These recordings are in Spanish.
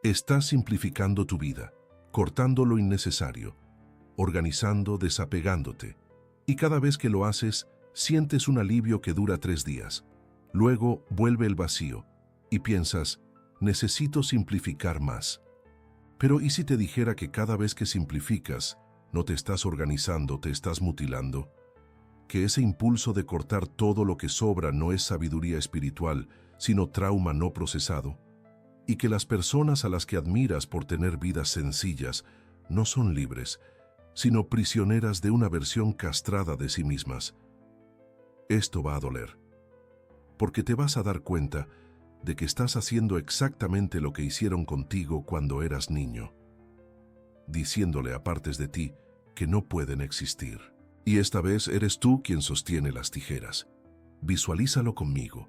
Estás simplificando tu vida, cortando lo innecesario, organizando, desapegándote. Y cada vez que lo haces, sientes un alivio que dura 3 días. Luego vuelve el vacío y piensas, necesito simplificar más. Pero ¿y si te dijera que cada vez que simplificas, no te estás organizando, te estás mutilando? Que ese impulso de cortar todo lo que sobra no es sabiduría espiritual, sino trauma no procesado. Y que las personas a las que admiras por tener vidas sencillas no son libres, sino prisioneras de una versión castrada de sí mismas. Esto va a doler, porque te vas a dar cuenta de que estás haciendo exactamente lo que hicieron contigo cuando eras niño, diciéndole a partes de ti que no pueden existir. Y esta vez eres tú quien sostiene las tijeras. Visualízalo conmigo.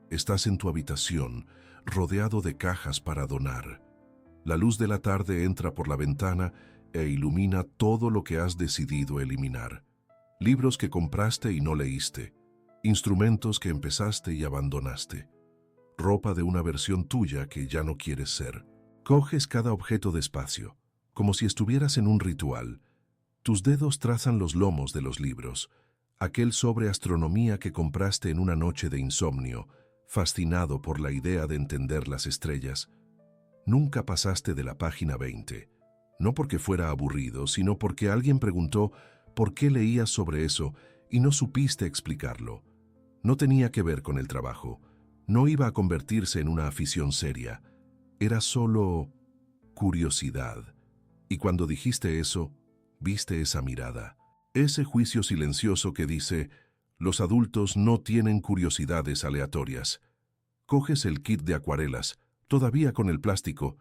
Estás en tu habitación, rodeado de cajas para donar. La luz de la tarde entra por la ventana e ilumina todo lo que has decidido eliminar. Libros que compraste y no leíste. Instrumentos que empezaste y abandonaste. Ropa de una versión tuya que ya no quieres ser. Coges cada objeto despacio, como si estuvieras en un ritual. Tus dedos trazan los lomos de los libros. Aquel sobre astronomía que compraste en una noche de insomnio, fascinado por la idea de entender las estrellas. Nunca pasaste de la página 20. No porque fuera aburrido, sino porque alguien preguntó por qué leías sobre eso y no supiste explicarlo. No tenía que ver con el trabajo. No iba a convertirse en una afición seria. Era solo curiosidad. Y cuando dijiste eso, viste esa mirada. Ese juicio silencioso que dice, los adultos no tienen curiosidades aleatorias. Coges el kit de acuarelas, todavía con el plástico.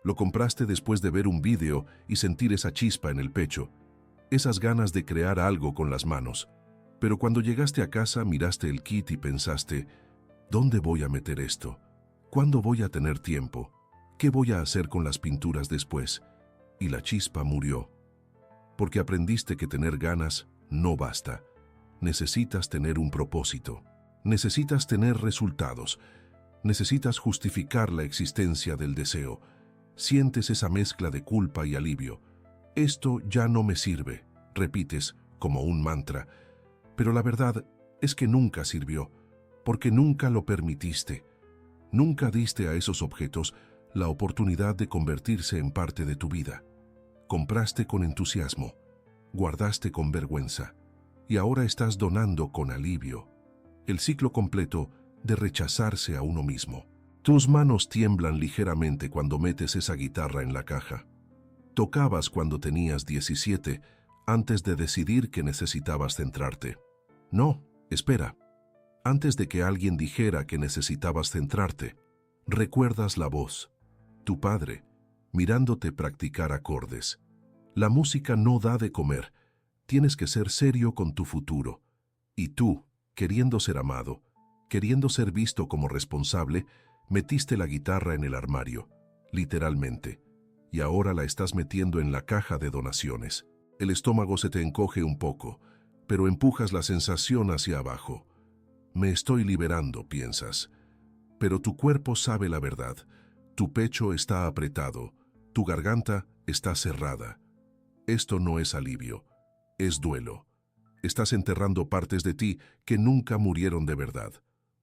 Lo compraste después de ver un vídeo y sentir esa chispa en el pecho. Esas ganas de crear algo con las manos. Pero cuando llegaste a casa miraste el kit y pensaste, ¿dónde voy a meter esto? ¿Cuándo voy a tener tiempo? ¿Qué voy a hacer con las pinturas después? Y la chispa murió. Porque aprendiste que tener ganas no basta. Necesitas tener un propósito. Necesitas tener resultados. Necesitas justificar la existencia del deseo. Sientes esa mezcla de culpa y alivio. Esto ya no me sirve, repites como un mantra. Pero la verdad es que nunca sirvió, porque nunca lo permitiste. Nunca diste a esos objetos la oportunidad de convertirse en parte de tu vida. Compraste con entusiasmo, guardaste con vergüenza, y ahora estás donando con alivio. El ciclo completo de rechazarse a uno mismo. Tus manos tiemblan ligeramente cuando metes esa guitarra en la caja. Tocabas cuando tenías 17, antes de decidir que necesitabas centrarte. No, espera. Antes de que alguien dijera que necesitabas centrarte, recuerdas la voz. Tu padre, mirándote practicar acordes. La música no da de comer. Tienes que ser serio con tu futuro. Y tú, queriendo ser amado, queriendo ser visto como responsable, metiste la guitarra en el armario, literalmente, y ahora la estás metiendo en la caja de donaciones. El estómago se te encoge un poco, pero empujas la sensación hacia abajo. Me estoy liberando, piensas. Pero tu cuerpo sabe la verdad. Tu pecho está apretado, tu garganta está cerrada. Esto no es alivio, es duelo. Estás enterrando partes de ti que nunca murieron de verdad,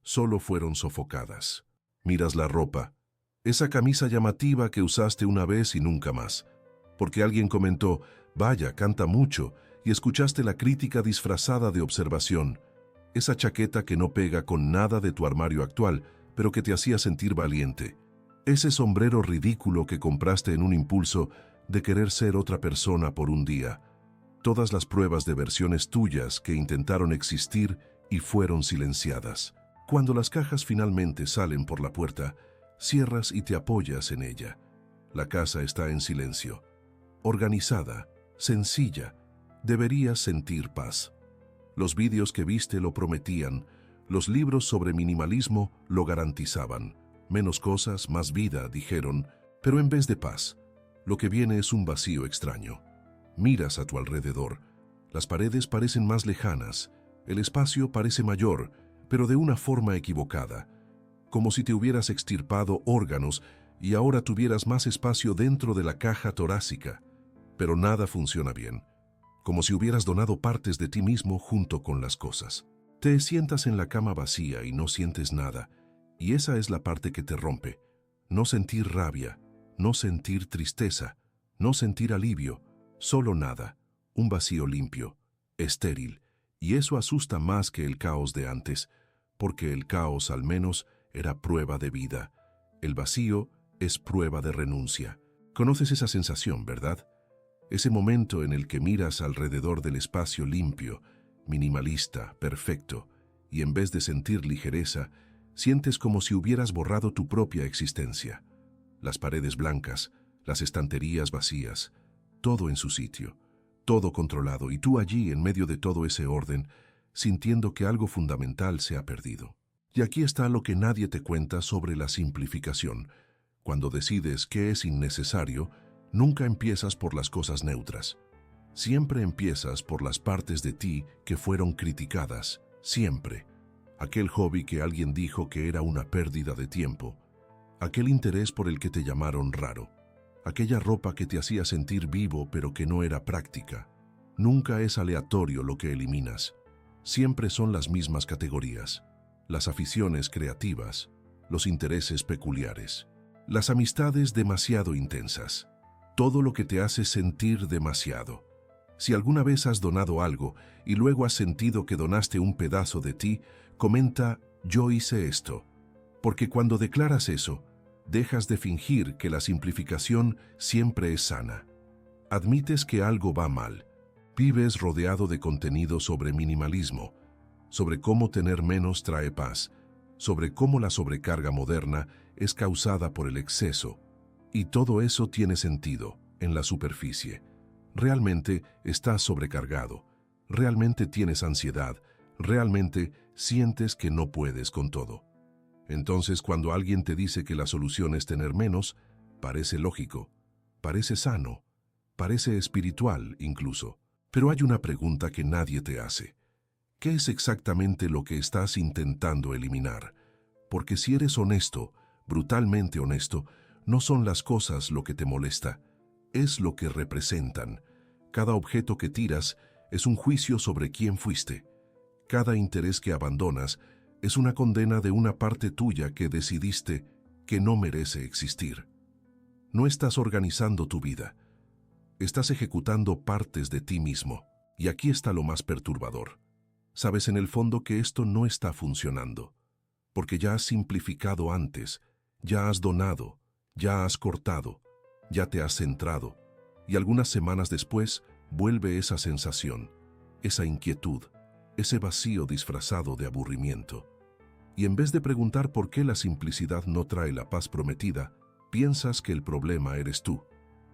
solo fueron sofocadas. Miras la ropa, esa camisa llamativa que usaste una vez y nunca más, porque alguien comentó, vaya, canta mucho, y escuchaste la crítica disfrazada de observación. Esa chaqueta que no pega con nada de tu armario actual, pero que te hacía sentir valiente. Ese sombrero ridículo que compraste en un impulso de querer ser otra persona por un día. Todas las pruebas de versiones tuyas que intentaron existir y fueron silenciadas. Cuando las cajas finalmente salen por la puerta, cierras y te apoyas en ella. La casa está en silencio. Organizada, sencilla, deberías sentir paz. Los vídeos que viste lo prometían, los libros sobre minimalismo lo garantizaban. Menos cosas, más vida, dijeron, pero en vez de paz, lo que viene es un vacío extraño. Miras a tu alrededor. Las paredes parecen más lejanas, el espacio parece mayor, pero de una forma equivocada, como si te hubieras extirpado órganos y ahora tuvieras más espacio dentro de la caja torácica, pero nada funciona bien, como si hubieras donado partes de ti mismo junto con las cosas. Te sientas en la cama vacía y no sientes nada, y esa es la parte que te rompe. No sentir rabia, no sentir tristeza, no sentir alivio, solo nada, un vacío limpio, estéril, y eso asusta más que el caos de antes, porque el caos al menos era prueba de vida. El vacío es prueba de renuncia. Conoces esa sensación, ¿verdad? Ese momento en el que miras alrededor del espacio limpio, minimalista, perfecto, y en vez de sentir ligereza, sientes como si hubieras borrado tu propia existencia. Las paredes blancas, las estanterías vacías, todo en su sitio, todo controlado, y tú allí en medio de todo ese orden, sintiendo que algo fundamental se ha perdido. Y aquí está lo que nadie te cuenta sobre la simplificación. Cuando decides qué es innecesario, nunca empiezas por las cosas neutras. Siempre empiezas por las partes de ti que fueron criticadas, siempre. Aquel hobby que alguien dijo que era una pérdida de tiempo, aquel interés por el que te llamaron raro, aquella ropa que te hacía sentir vivo pero que no era práctica. Nunca es aleatorio lo que eliminas. Siempre son las mismas categorías: las aficiones creativas, los intereses peculiares, las amistades demasiado intensas, todo lo que te hace sentir demasiado. Si alguna vez has donado algo y luego has sentido que donaste un pedazo de ti, comenta: yo hice esto. Porque cuando declaras eso, dejas de fingir que la simplificación siempre es sana. Admites que algo va mal. Vives rodeado de contenido sobre minimalismo, sobre cómo tener menos trae paz, sobre cómo la sobrecarga moderna es causada por el exceso. Y todo eso tiene sentido en la superficie. Realmente estás sobrecargado, realmente tienes ansiedad, realmente sientes que no puedes con todo. Entonces, cuando alguien te dice que la solución es tener menos, parece lógico, parece sano, parece espiritual incluso. Pero hay una pregunta que nadie te hace. ¿Qué es exactamente lo que estás intentando eliminar? Porque si eres honesto, brutalmente honesto, no son las cosas lo que te molesta, es lo que representan. Cada objeto que tiras es un juicio sobre quién fuiste. Cada interés que abandonas es una condena de una parte tuya que decidiste que no merece existir. No estás organizando tu vida. Estás ejecutando partes de ti mismo. Y aquí está lo más perturbador. Sabes en el fondo que esto no está funcionando, porque ya has simplificado antes, ya has donado, ya has cortado, ya te has centrado, y algunas semanas después vuelve esa sensación, esa inquietud, ese vacío disfrazado de aburrimiento. Y en vez de preguntar por qué la simplicidad no trae la paz prometida, piensas que el problema eres tú,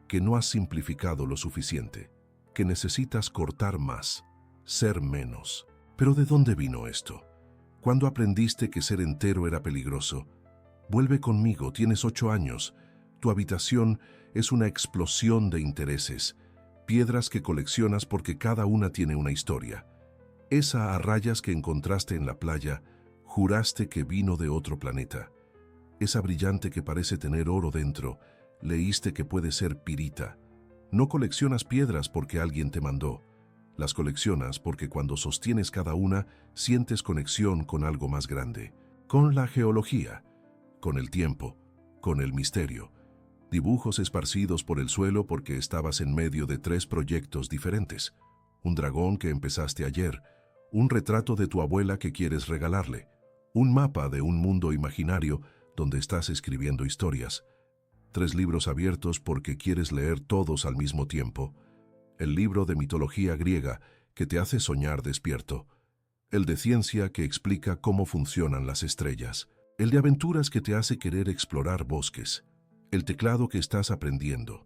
que no has simplificado lo suficiente, que necesitas cortar más, ser menos. Pero ¿de dónde vino esto? ¿Cuándo aprendiste que ser entero era peligroso? Vuelve conmigo, tienes 8 años. Tu habitación es una explosión de intereses, piedras que coleccionas porque cada una tiene una historia. Esa a rayas que encontraste en la playa, juraste que vino de otro planeta. Esa brillante que parece tener oro dentro, leíste que puede ser pirita. No coleccionas piedras porque alguien te mandó. Las coleccionas porque cuando sostienes cada una, sientes conexión con algo más grande. Con la geología, con el tiempo, con el misterio. Dibujos esparcidos por el suelo porque estabas en medio de 3 proyectos diferentes. Un dragón que empezaste ayer, un retrato de tu abuela que quieres regalarle, un mapa de un mundo imaginario donde estás escribiendo historias. 3 libros abiertos porque quieres leer todos al mismo tiempo. El libro de mitología griega que te hace soñar despierto. El de ciencia que explica cómo funcionan las estrellas. El de aventuras que te hace querer explorar bosques. El teclado que estás aprendiendo.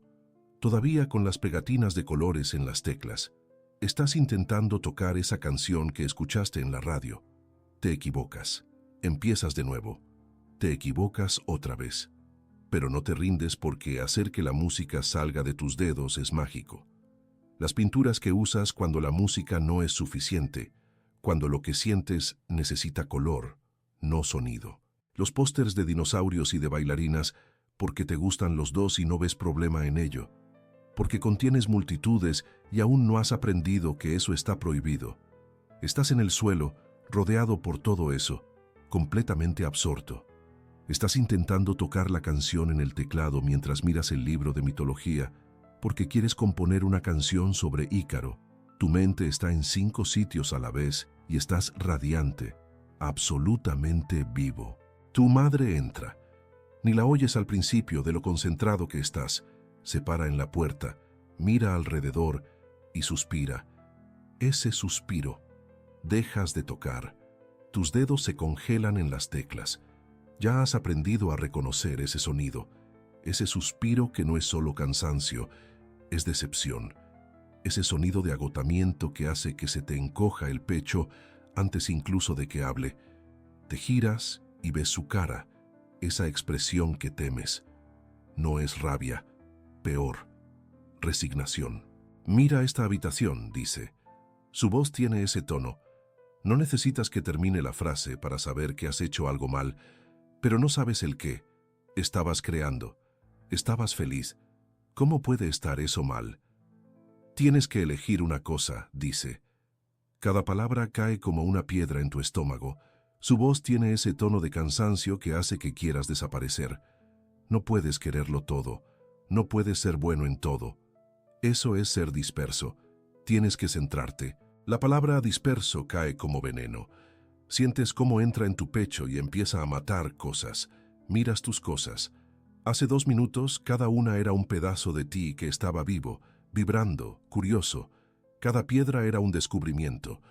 Todavía con las pegatinas de colores en las teclas. Estás intentando tocar esa canción que escuchaste en la radio. Te equivocas. Empiezas de nuevo. Te equivocas otra vez. Pero no te rindes porque hacer que la música salga de tus dedos es mágico. Las pinturas que usas cuando la música no es suficiente, cuando lo que sientes necesita color, no sonido. Los pósters de dinosaurios y de bailarinas porque te gustan los dos y no ves problema en ello, porque contienes multitudes y aún no has aprendido que eso está prohibido. Estás en el suelo, rodeado por todo eso, completamente absorto. Estás intentando tocar la canción en el teclado mientras miras el libro de mitología, porque quieres componer una canción sobre Ícaro. Tu mente está en 5 sitios a la vez y estás radiante, absolutamente vivo. Tu madre entra. Ni la oyes al principio de lo concentrado que estás. Se para en la puerta, mira alrededor y suspira. Ese suspiro. Dejas de tocar. Tus dedos se congelan en las teclas. Ya has aprendido a reconocer ese sonido, ese suspiro que no es solo cansancio, es decepción. Ese sonido de agotamiento que hace que se te encoja el pecho antes incluso de que hable. Te giras y ves su cara, esa expresión que temes. No es rabia, peor, resignación. Mira esta habitación, dice. Su voz tiene ese tono. No necesitas que termine la frase para saber que has hecho algo mal, pero no sabes el qué. Estabas creando. Estabas feliz. ¿Cómo puede estar eso mal? Tienes que elegir una cosa, dice. Cada palabra cae como una piedra en tu estómago. Su voz tiene ese tono de cansancio que hace que quieras desaparecer. No puedes quererlo todo. No puedes ser bueno en todo. Eso es ser disperso. Tienes que centrarte. La palabra disperso cae como veneno. Sientes cómo entra en tu pecho y empieza a matar cosas. Miras tus cosas. Hace 2 minutos, cada una era un pedazo de ti que estaba vivo, vibrando, curioso. Cada piedra era un descubrimiento.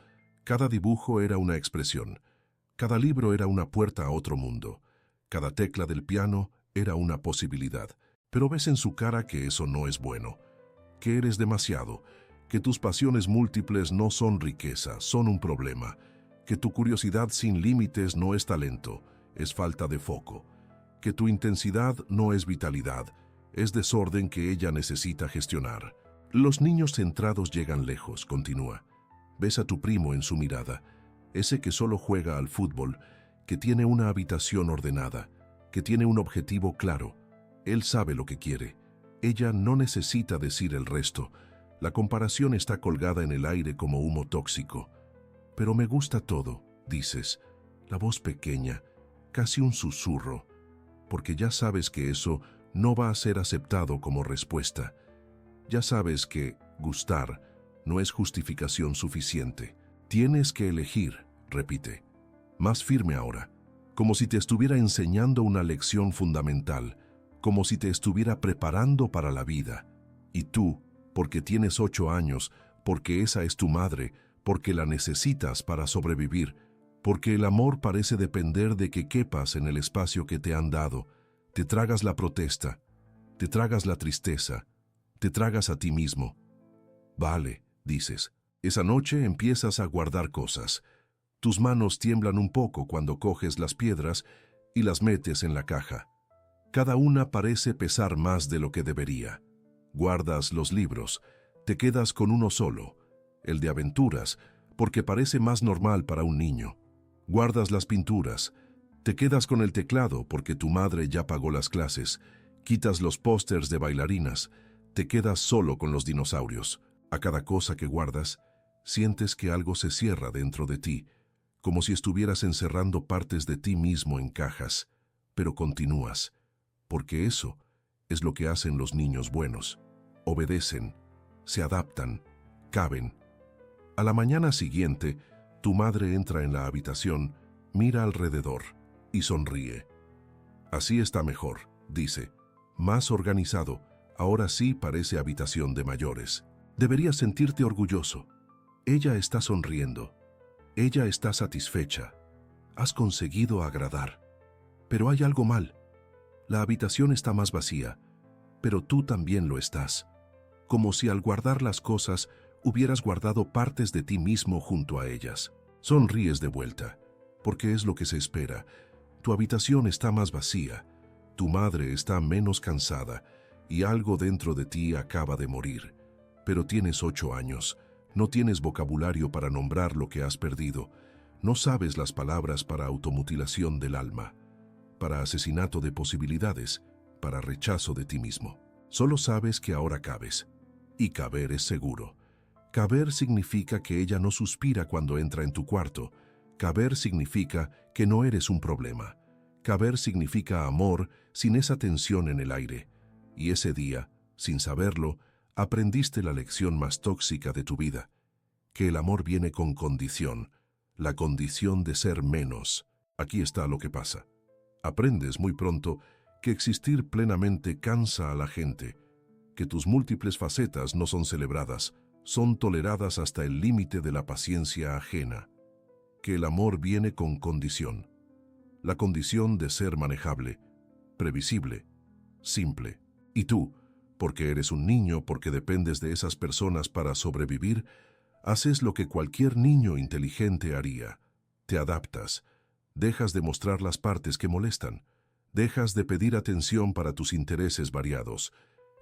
Cada dibujo era una expresión. Cada libro era una puerta a otro mundo. Cada tecla del piano era una posibilidad. Pero ves en su cara que eso no es bueno, que eres demasiado, que tus pasiones múltiples no son riqueza, son un problema, que tu curiosidad sin límites no es talento, es falta de foco, que tu intensidad no es vitalidad, es desorden que ella necesita gestionar. Los niños centrados llegan lejos, continúa. Ves a tu primo en su mirada, ese que solo juega al fútbol, que tiene una habitación ordenada, que tiene un objetivo claro. Él sabe lo que quiere. Ella no necesita decir el resto. La comparación está colgada en el aire como humo tóxico. Pero me gusta todo, dices, la voz pequeña, casi un susurro, porque ya sabes que eso no va a ser aceptado como respuesta. Ya sabes que gustar no es justificación suficiente. Tienes que elegir, repite, más firme ahora, como si te estuviera enseñando una lección fundamental, como si te estuviera preparando para la vida. Y tú, porque tienes 8 años, porque esa es tu madre, porque la necesitas para sobrevivir, porque el amor parece depender de que quepas en el espacio que te han dado, te tragas la protesta, te tragas la tristeza, te tragas a ti mismo. Vale, dices, esa noche empiezas a guardar cosas. Tus manos tiemblan un poco cuando coges las piedras y las metes en la caja. Cada una parece pesar más de lo que debería. Guardas los libros, te quedas con uno solo, el de aventuras, porque parece más normal para un niño. Guardas las pinturas, te quedas con el teclado porque tu madre ya pagó las clases, quitas los pósters de bailarinas, te quedas solo con los dinosaurios. A cada cosa que guardas, sientes que algo se cierra dentro de ti, como si estuvieras encerrando partes de ti mismo en cajas, pero continúas, porque eso es lo que hacen los niños buenos. Obedecen, se adaptan, caben. A la mañana siguiente, tu madre entra en la habitación, mira alrededor y sonríe. Así está mejor, dice. Más organizado, ahora sí parece habitación de mayores. Deberías sentirte orgulloso. Ella está sonriendo. Ella está satisfecha. Has conseguido agradar. Pero hay algo mal. La habitación está más vacía, pero tú también lo estás. Como si al guardar las cosas hubieras guardado partes de ti mismo junto a ellas. Sonríes de vuelta, porque es lo que se espera. Tu habitación está más vacía, tu madre está menos cansada y algo dentro de ti acaba de morir. Pero tienes 8 años, no tienes vocabulario para nombrar lo que has perdido, no sabes las palabras para automutilación del alma, para asesinato de posibilidades, para rechazo de ti mismo. Solo sabes que ahora cabes. Y caber es seguro. Caber significa que ella no suspira cuando entra en tu cuarto. Caber significa que no eres un problema. Caber significa amor sin esa tensión en el aire. Y ese día, sin saberlo, aprendiste la lección más tóxica de tu vida. Que el amor viene con condición. La condición de ser menos. Aquí está lo que pasa. Aprendes muy pronto que existir plenamente cansa a la gente, que tus múltiples facetas no son celebradas, son toleradas hasta el límite de la paciencia ajena, que el amor viene con condición, la condición de ser manejable, previsible, simple. Y tú, porque eres un niño, porque dependes de esas personas para sobrevivir, haces lo que cualquier niño inteligente haría. Te adaptas, dejas de mostrar las partes que molestan, dejas de pedir atención para tus intereses variados,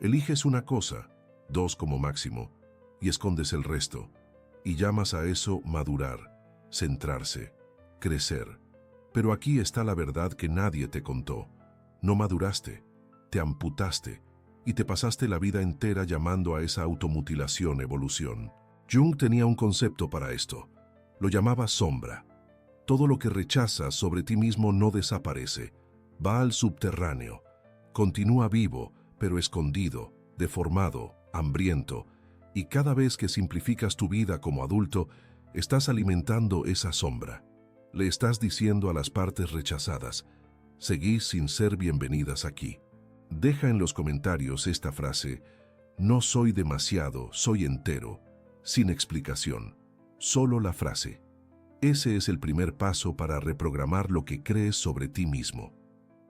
eliges una cosa, dos como máximo, y escondes el resto, y llamas a eso madurar, centrarse, crecer. Pero aquí está la verdad que nadie te contó. No maduraste, te amputaste, y te pasaste la vida entera llamando a esa automutilación evolución. Jung tenía un concepto para esto. Lo llamaba sombra. Todo lo que rechazas sobre ti mismo no desaparece. Va al subterráneo. Continúa vivo, pero escondido, deformado, hambriento. Y cada vez que simplificas tu vida como adulto, estás alimentando esa sombra. Le estás diciendo a las partes rechazadas, seguís sin ser bienvenidas aquí. Deja en los comentarios esta frase, no soy demasiado, soy entero, sin explicación, solo la frase. Ese es el primer paso para reprogramar lo que crees sobre ti mismo.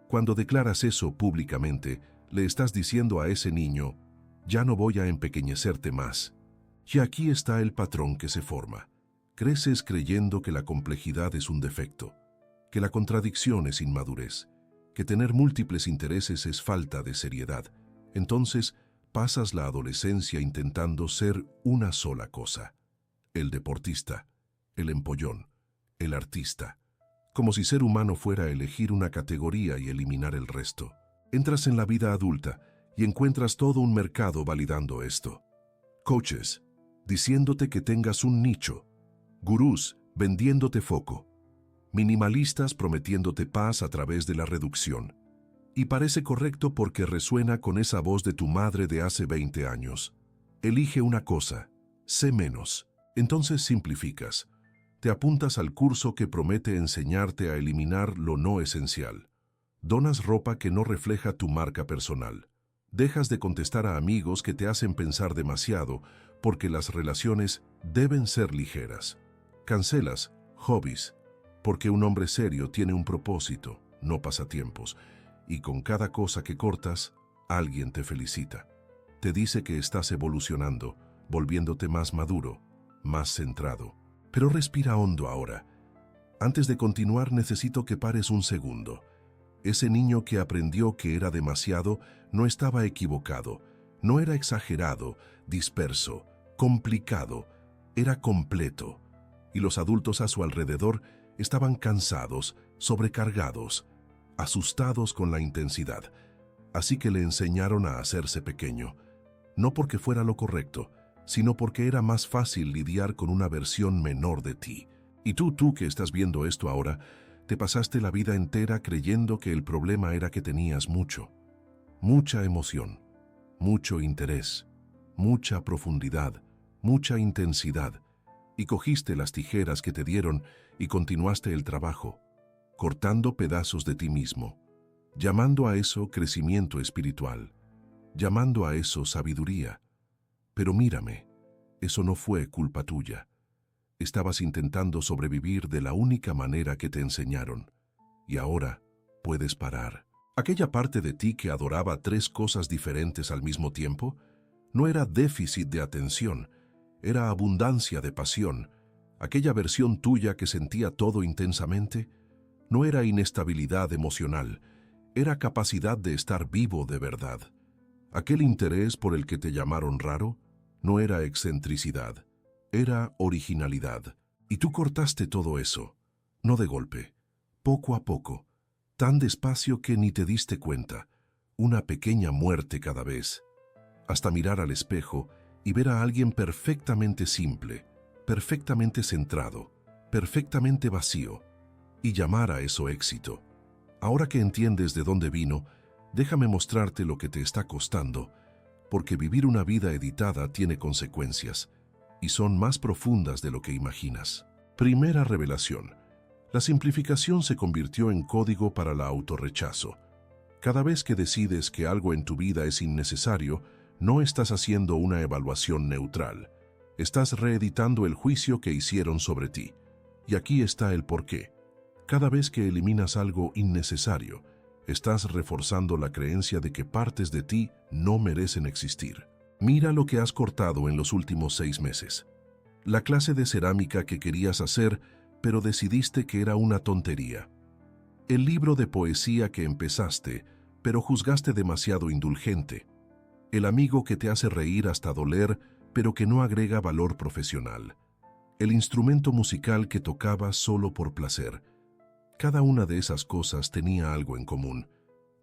Cuando declaras eso públicamente, le estás diciendo a ese niño, ya no voy a empequeñecerte más. Y aquí está el patrón que se forma. Creces creyendo que la complejidad es un defecto, que la contradicción es inmadurez, que tener múltiples intereses es falta de seriedad. Entonces, pasas la adolescencia intentando ser una sola cosa. El deportista, el empollón, el artista. Como si ser humano fuera a elegir una categoría y eliminar el resto. Entras en la vida adulta y encuentras todo un mercado validando esto. Coaches, diciéndote que tengas un nicho. Gurús, vendiéndote foco. Minimalistas prometiéndote paz a través de la reducción. Y parece correcto porque resuena con esa voz de tu madre de hace 20 años. Elige una cosa, sé menos. Entonces simplificas. Te apuntas al curso que promete enseñarte a eliminar lo no esencial. Donas ropa que no refleja tu marca personal. Dejas de contestar a amigos que te hacen pensar demasiado porque las relaciones deben ser ligeras. Cancelas hobbies porque un hombre serio tiene un propósito, no pasatiempos, y con cada cosa que cortas, alguien te felicita. Te dice que estás evolucionando, volviéndote más maduro, más centrado. Pero respira hondo ahora. Antes de continuar necesito que pares un segundo. Ese niño que aprendió que era demasiado no estaba equivocado, no era exagerado, disperso, complicado, era completo. Y los adultos a su alrededor estaban cansados, sobrecargados, asustados con la intensidad. Así que le enseñaron a hacerse pequeño, no porque fuera lo correcto, sino porque era más fácil lidiar con una versión menor de ti. Y tú que estás viendo esto ahora, te pasaste la vida entera creyendo que el problema era que tenías mucha emoción, mucho interés, mucha profundidad, mucha intensidad, y cogiste las tijeras que te dieron y continuaste el trabajo, cortando pedazos de ti mismo, llamando a eso crecimiento espiritual, llamando a eso sabiduría. Pero mírame, eso no fue culpa tuya. Estabas intentando sobrevivir de la única manera que te enseñaron. Y ahora puedes parar. Aquella parte de ti que adoraba tres cosas diferentes al mismo tiempo, no era déficit de atención, era abundancia de pasión. Aquella versión tuya que sentía todo intensamente, no era inestabilidad emocional, era capacidad de estar vivo de verdad. Aquel interés por el que te llamaron raro, no era excentricidad, era originalidad. Y tú cortaste todo eso, no de golpe, poco a poco, tan despacio que ni te diste cuenta, una pequeña muerte cada vez, hasta mirar al espejo y ver a alguien perfectamente simple, perfectamente centrado, perfectamente vacío, y llamar a eso éxito. Ahora que entiendes de dónde vino, déjame mostrarte lo que te está costando, porque vivir una vida editada tiene consecuencias, y son más profundas de lo que imaginas. Primera revelación. La simplificación se convirtió en código para la autorrechazo. Cada vez que decides que algo en tu vida es innecesario, no estás haciendo una evaluación neutral. Estás reeditando el juicio que hicieron sobre ti. Y aquí está el porqué. Cada vez que eliminas algo innecesario, estás reforzando la creencia de que partes de ti no merecen existir. Mira lo que has cortado en los últimos 6 meses. La clase de cerámica que querías hacer, pero decidiste que era una tontería. El libro de poesía que empezaste, pero juzgaste demasiado indulgente. El amigo que te hace reír hasta doler, pero que no agrega valor profesional. El instrumento musical que tocabas solo por placer. Cada una de esas cosas tenía algo en común.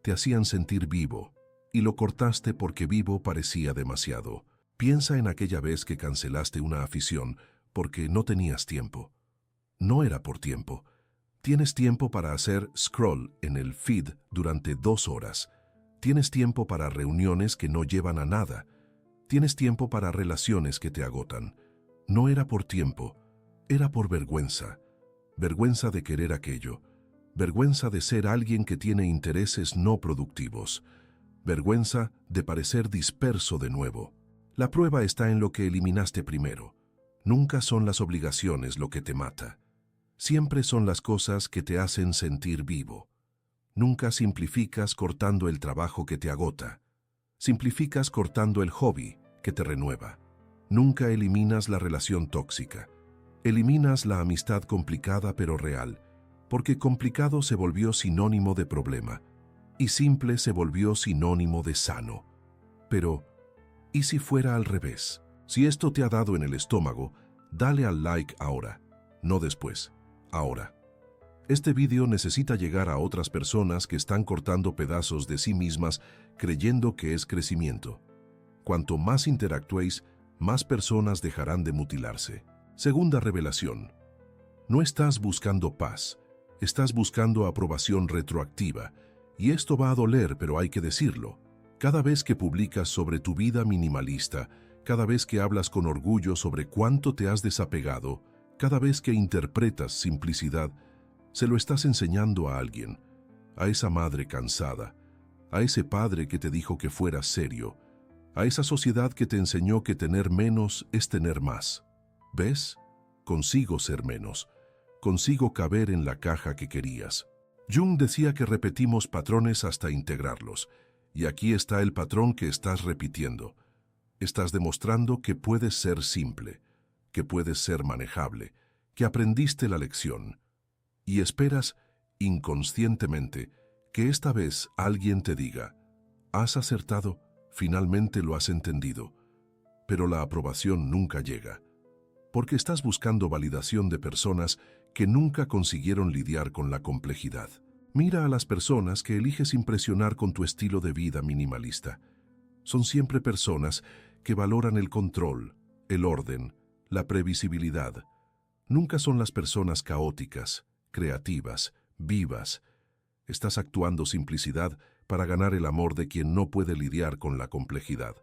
Te hacían sentir vivo, y lo cortaste porque vivo parecía demasiado. Piensa en aquella vez que cancelaste una afición porque no tenías tiempo. No era por tiempo. Tienes tiempo para hacer scroll en el feed durante 2 horas. Tienes tiempo para reuniones que no llevan a nada. Tienes tiempo para relaciones que te agotan. No era por tiempo, era por vergüenza. Vergüenza de querer aquello. Vergüenza de ser alguien que tiene intereses no productivos. Vergüenza de parecer disperso de nuevo. La prueba está en lo que eliminaste primero. Nunca son las obligaciones lo que te mata. Siempre son las cosas que te hacen sentir vivo. Nunca simplificas cortando el trabajo que te agota. Simplificas cortando el hobby que te renueva. Nunca eliminas la relación tóxica. Eliminas la amistad complicada pero real, porque complicado se volvió sinónimo de problema y simple se volvió sinónimo de sano. Pero, ¿y si fuera al revés? Si esto te ha dado en el estómago, dale al like ahora, no después, ahora. Este vídeo necesita llegar a otras personas que están cortando pedazos de sí mismas creyendo que es crecimiento. Cuanto más interactuéis, más personas dejarán de mutilarse. Segunda revelación. No estás buscando paz, estás buscando aprobación retroactiva, y esto va a doler, pero hay que decirlo. Cada vez que publicas sobre tu vida minimalista, cada vez que hablas con orgullo sobre cuánto te has desapegado, cada vez que interpretas simplicidad, se lo estás enseñando a alguien, a esa madre cansada, a ese padre que te dijo que fueras serio, a esa sociedad que te enseñó que tener menos es tener más. ¿Ves? Consigo ser menos. Consigo caber en la caja que querías. Jung decía que repetimos patrones hasta integrarlos, y aquí está el patrón que estás repitiendo. Estás demostrando que puedes ser simple, que puedes ser manejable, que aprendiste la lección, y esperas, inconscientemente, que esta vez alguien te diga, has acertado, finalmente lo has entendido, pero la aprobación nunca llega, porque estás buscando validación de personas que nunca consiguieron lidiar con la complejidad. Mira a las personas que eliges impresionar con tu estilo de vida minimalista. Son siempre personas que valoran el control, el orden, la previsibilidad. Nunca son las personas caóticas, creativas, vivas. Estás actuando simplicidad para ganar el amor de quien no puede lidiar con la complejidad,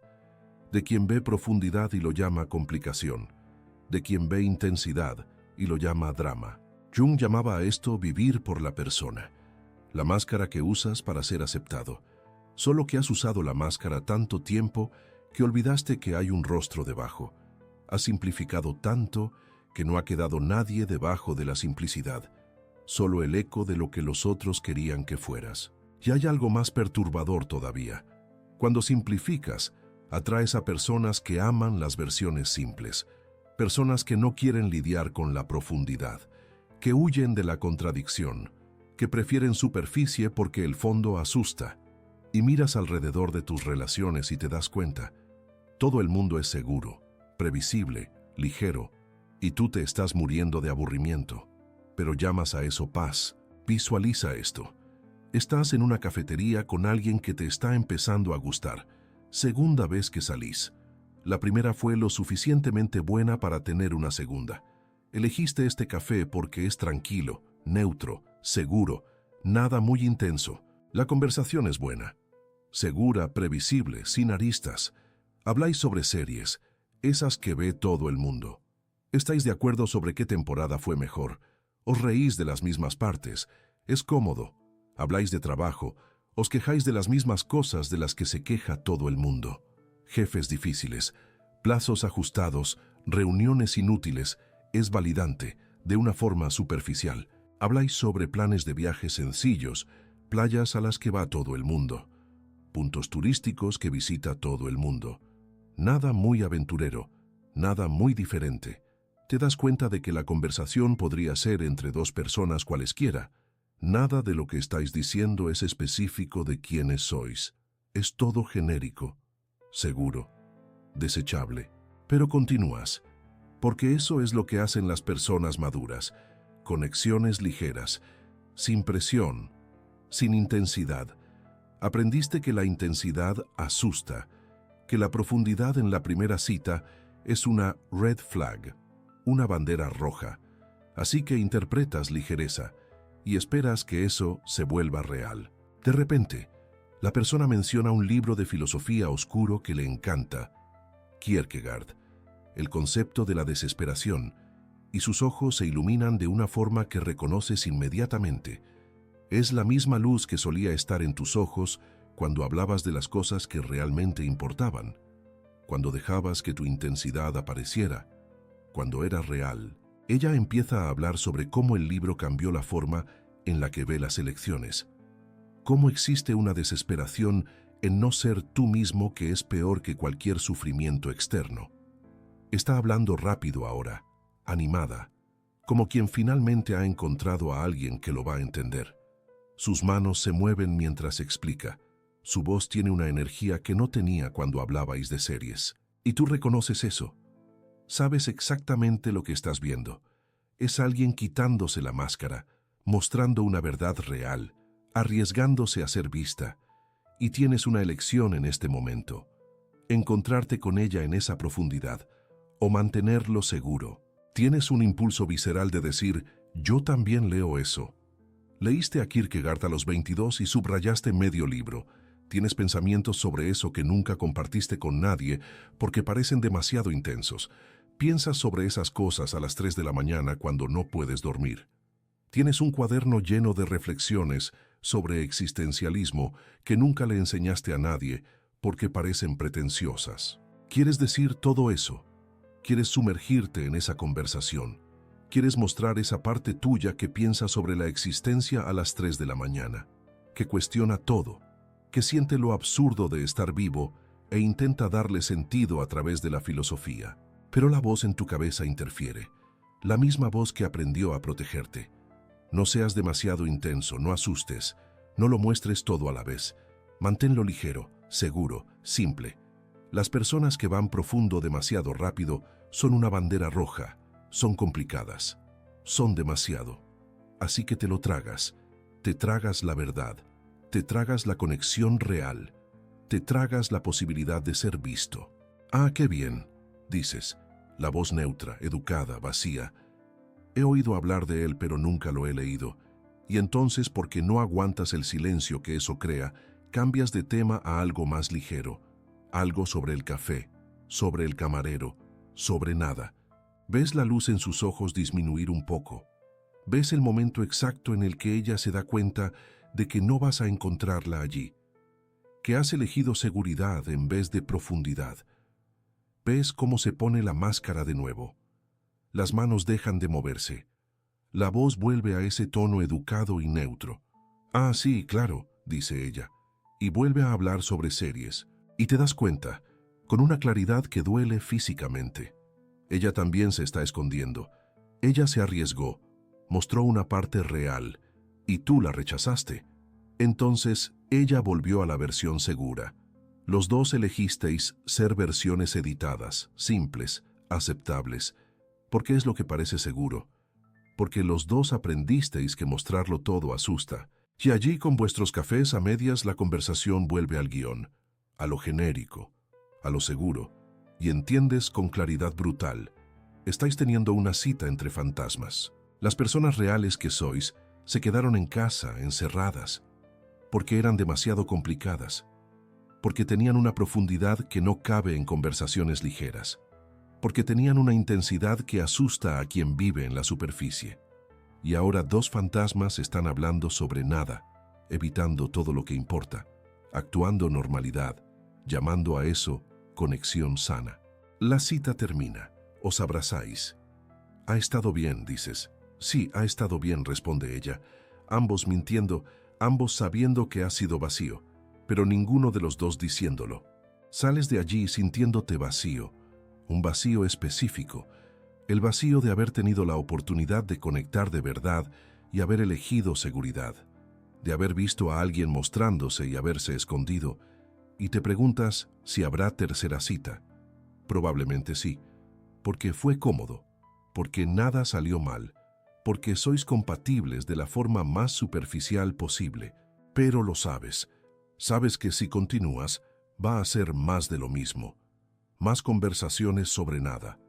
de quien ve profundidad y lo llama complicación, de quien ve intensidad y lo llama drama. Jung llamaba a esto vivir por la persona, la máscara que usas para ser aceptado, solo que has usado la máscara tanto tiempo que olvidaste que hay un rostro debajo. Has simplificado tanto que no ha quedado nadie debajo de la simplicidad, solo el eco de lo que los otros querían que fueras. Y hay algo más perturbador todavía. Cuando simplificas, atraes a personas que aman las versiones simples, personas que no quieren lidiar con la profundidad, que huyen de la contradicción, que prefieren superficie porque el fondo asusta. Y miras alrededor de tus relaciones y te das cuenta, todo el mundo es seguro, previsible, ligero, y tú te estás muriendo de aburrimiento. Pero llamas a eso paz. Visualiza esto. Estás en una cafetería con alguien que te está empezando a gustar. Segunda vez que salís. La primera fue lo suficientemente buena para tener una segunda. Elegiste este café porque es tranquilo, neutro, seguro, nada muy intenso. La conversación es buena. Segura, previsible, sin aristas. Habláis sobre series, esas que ve todo el mundo. Estáis de acuerdo sobre qué temporada fue mejor. Os reís de las mismas partes. Es cómodo. Habláis de trabajo. Os quejáis de las mismas cosas de las que se queja todo el mundo. Jefes difíciles, plazos ajustados, reuniones inútiles. Es validante, de una forma superficial. Habláis sobre planes de viaje sencillos, playas a las que va todo el mundo, puntos turísticos que visita todo el mundo. Nada muy aventurero, nada muy diferente. Te das cuenta de que la conversación podría ser entre dos personas cualesquiera. Nada de lo que estáis diciendo es específico de quiénes sois. Es todo genérico, seguro, desechable. Pero continúas, porque eso es lo que hacen las personas maduras. Conexiones ligeras, sin presión, sin intensidad. Aprendiste que la intensidad asusta, que la profundidad en la primera cita es una red flag, una bandera roja. Así que interpretas ligereza y esperas que eso se vuelva real. De repente, la persona menciona un libro de filosofía oscuro que le encanta, Kierkegaard, el concepto de la desesperación, y sus ojos se iluminan de una forma que reconoces inmediatamente. Es la misma luz que solía estar en tus ojos cuando hablabas de las cosas que realmente importaban, cuando dejabas que tu intensidad apareciera, cuando era real. Ella empieza a hablar sobre cómo el libro cambió la forma en la que ve las elecciones, cómo existe una desesperación en no ser tú mismo que es peor que cualquier sufrimiento externo. Está hablando rápido ahora, animada, como quien finalmente ha encontrado a alguien que lo va a entender. Sus manos se mueven mientras explica. Su voz tiene una energía que no tenía cuando hablabais de series. Y tú reconoces eso. Sabes exactamente lo que estás viendo. Es alguien quitándose la máscara, mostrando una verdad real, arriesgándose a ser vista. Y tienes una elección en este momento. Encontrarte con ella en esa profundidad, o mantenerlo seguro. Tienes un impulso visceral de decir, yo también leo eso. Leíste a Kierkegaard a los 22 y subrayaste medio libro. Tienes pensamientos sobre eso que nunca compartiste con nadie porque parecen demasiado intensos. Piensas sobre esas cosas a las 3 de la mañana cuando no puedes dormir. Tienes un cuaderno lleno de reflexiones sobre existencialismo que nunca le enseñaste a nadie porque parecen pretenciosas. Quieres decir todo eso. Quieres sumergirte en esa conversación. Quieres mostrar esa parte tuya que piensa sobre la existencia a las 3 de la mañana, que cuestiona todo, que siente lo absurdo de estar vivo e intenta darle sentido a través de la filosofía. Pero la voz en tu cabeza interfiere, la misma voz que aprendió a protegerte. No seas demasiado intenso, no asustes, no lo muestres todo a la vez. Manténlo ligero, seguro, simple. Las personas que van profundo demasiado rápido son una bandera roja, son complicadas, son demasiado. Así que te lo tragas, te tragas la verdad, te tragas la conexión real, te tragas la posibilidad de ser visto. Ah, qué bien, dices, la voz neutra, educada, vacía. He oído hablar de él, pero nunca lo he leído. Y entonces, porque no aguantas el silencio que eso crea, cambias de tema a algo más ligero, algo sobre el café, sobre el camarero, sobre nada. Ves la luz en sus ojos disminuir un poco. Ves el momento exacto en el que ella se da cuenta de que no vas a encontrarla allí, que has elegido seguridad en vez de profundidad. Ves cómo se pone la máscara de nuevo. Las manos dejan de moverse. La voz vuelve a ese tono educado y neutro. Ah, sí, claro, dice ella, y vuelve a hablar sobre series. Y te das cuenta, con una claridad que duele físicamente. Ella también se está escondiendo. Ella se arriesgó, mostró una parte real, y tú la rechazaste. Entonces, ella volvió a la versión segura. Los dos elegisteis ser versiones editadas, simples, aceptables, porque es lo que parece seguro. Porque los dos aprendisteis que mostrarlo todo asusta, Y allí, con vuestros cafés a medias, la conversación vuelve al guión, a lo genérico, a lo seguro, y entiendes con claridad brutal. Estáis teniendo una cita entre fantasmas. Las personas reales que sois se quedaron en casa, encerradas, porque eran demasiado complicadas, porque tenían una profundidad que no cabe en conversaciones ligeras, porque tenían una intensidad que asusta a quien vive en la superficie. Y ahora dos fantasmas están hablando sobre nada, evitando todo lo que importa, actuando normalidad, llamando a eso conexión sana. La cita termina, os abrazáis. Ha estado bien, dices. Sí, ha estado bien, responde ella, ambos mintiendo, ambos sabiendo que ha sido vacío, pero ninguno de los dos diciéndolo. Sales de allí sintiéndote vacío, un vacío específico, el vacío de haber tenido la oportunidad de conectar de verdad y haber elegido seguridad, de haber visto a alguien mostrándose y haberse escondido, y te preguntas si habrá tercera cita. Probablemente sí, porque fue cómodo, porque nada salió mal, porque sois compatibles de la forma más superficial posible, pero lo sabes. Sabes que si continúas, va a ser más de lo mismo. Más conversaciones sobre nada,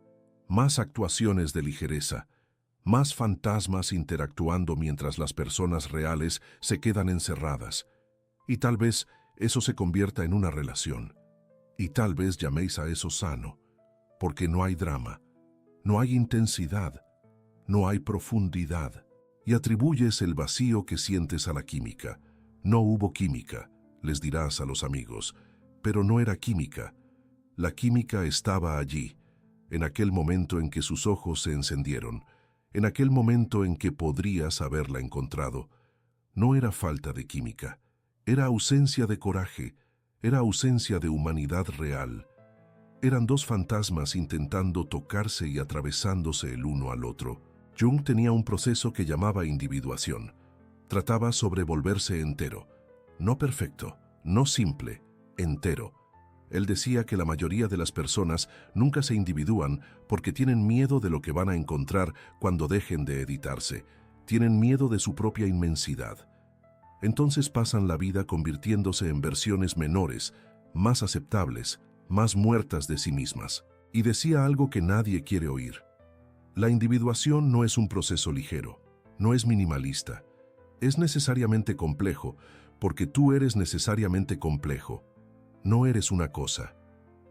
más actuaciones de ligereza, más fantasmas interactuando mientras las personas reales se quedan encerradas. Y tal vez eso se convierta en una relación. Y tal vez llaméis a eso sano, porque no hay drama, no hay intensidad, no hay profundidad, y atribuyes el vacío que sientes a la química. No hubo química, les dirás a los amigos, pero no era química. La química estaba allí, en aquel momento en que sus ojos se encendieron, en aquel momento en que podrías haberla encontrado. No era falta de química, era ausencia de coraje, era ausencia de humanidad real. Eran dos fantasmas intentando tocarse y atravesándose el uno al otro. Jung tenía un proceso que llamaba individuación. Trataba sobre volverse entero, no perfecto, no simple, entero. Él decía que la mayoría de las personas nunca se individúan porque tienen miedo de lo que van a encontrar cuando dejen de editarse. Tienen miedo de su propia inmensidad. Entonces pasan la vida convirtiéndose en versiones menores, más aceptables, más muertas de sí mismas. Y decía algo que nadie quiere oír. La individuación no es un proceso ligero, no es minimalista. Es necesariamente complejo, porque tú eres necesariamente complejo. No eres una cosa.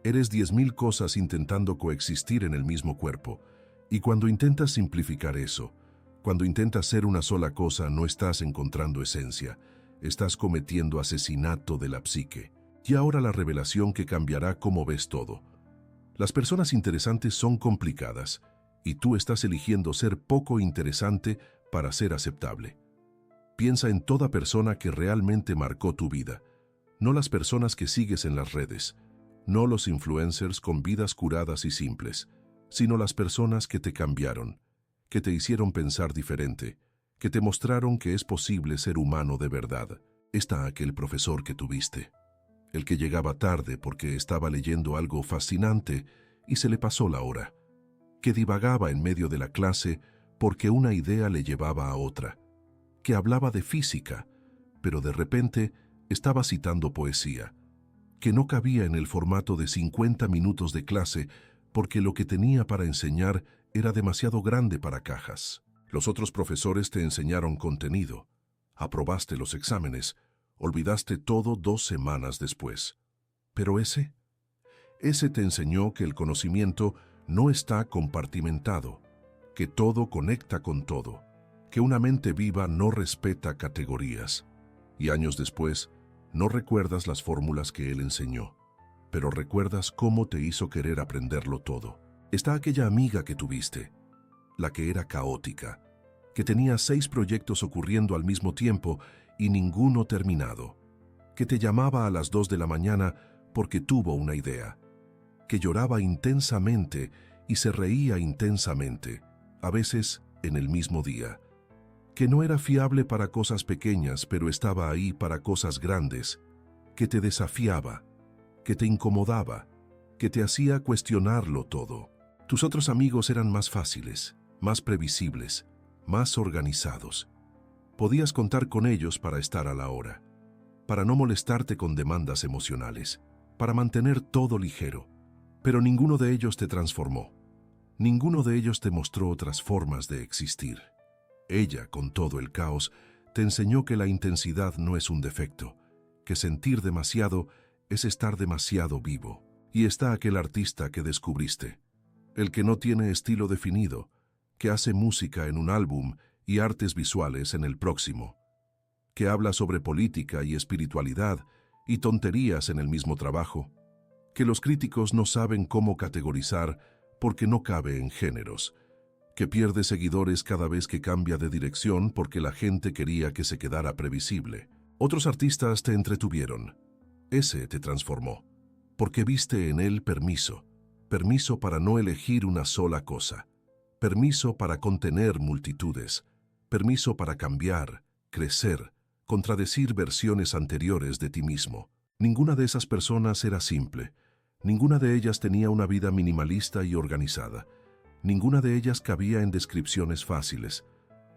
Eres 10.000 cosas intentando coexistir en el mismo cuerpo. Y cuando intentas simplificar eso, cuando intentas ser una sola cosa, no estás encontrando esencia. Estás cometiendo asesinato de la psique. Y ahora la revelación que cambiará cómo ves todo. Las personas interesantes son complicadas, y tú estás eligiendo ser poco interesante para ser aceptable. Piensa en toda persona que realmente marcó tu vida. No las personas que sigues en las redes, no los influencers con vidas curadas y simples, sino las personas que te cambiaron, que te hicieron pensar diferente, que te mostraron que es posible ser humano de verdad. Está aquel profesor que tuviste, el que llegaba tarde porque estaba leyendo algo fascinante y se le pasó la hora, que divagaba en medio de la clase porque una idea le llevaba a otra, que hablaba de física, pero de repente estaba citando poesía, que no cabía en el formato de 50 minutos de clase porque lo que tenía para enseñar era demasiado grande para cajas. Los otros profesores te enseñaron contenido, aprobaste los exámenes, olvidaste todo 2 semanas después. Pero ese te enseñó que el conocimiento no está compartimentado, que todo conecta con todo, que una mente viva no respeta categorías. Y años después, no recuerdas las fórmulas que él enseñó, pero recuerdas cómo te hizo querer aprenderlo todo. Está aquella amiga que tuviste, la que era caótica, que tenía 6 proyectos ocurriendo al mismo tiempo y ninguno terminado, que te llamaba a las 2 de la mañana porque tuvo una idea, que lloraba intensamente y se reía intensamente, a veces en el mismo día, que no era fiable para cosas pequeñas pero estaba ahí para cosas grandes, que te desafiaba, que te incomodaba, que te hacía cuestionarlo todo. Tus otros amigos eran más fáciles, más previsibles, más organizados. Podías contar con ellos para estar a la hora, para no molestarte con demandas emocionales, para mantener todo ligero. Pero ninguno de ellos te transformó. Ninguno de ellos te mostró otras formas de existir. Ella, con todo el caos, te enseñó que la intensidad no es un defecto, que sentir demasiado es estar demasiado vivo. Y está aquel artista que descubriste, el que no tiene estilo definido, que hace música en un álbum y artes visuales en el próximo, que habla sobre política y espiritualidad y tonterías en el mismo trabajo, que los críticos no saben cómo categorizar porque no cabe en géneros, que pierde seguidores cada vez que cambia de dirección porque la gente quería que se quedara previsible. Otros artistas te entretuvieron. Ese te transformó, porque viste en él permiso, permiso para no elegir una sola cosa, permiso para contener multitudes, permiso para cambiar, crecer, contradecir versiones anteriores de ti mismo. Ninguna de esas personas era simple, ninguna de ellas tenía una vida minimalista y organizada, ninguna de ellas cabía en descripciones fáciles.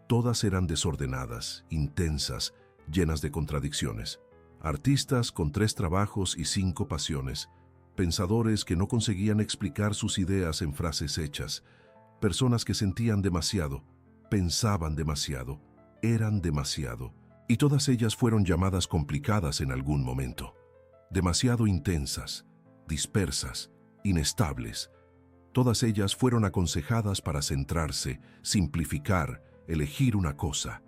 Todas eran desordenadas, intensas, llenas de contradicciones. Artistas con 3 trabajos y 5 pasiones, pensadores que no conseguían explicar sus ideas en frases hechas, personas que sentían demasiado, pensaban demasiado, eran demasiado, y todas ellas fueron llamadas complicadas en algún momento. Demasiado intensas, dispersas, inestables. Todas ellas fueron aconsejadas para centrarse, simplificar, elegir una cosa.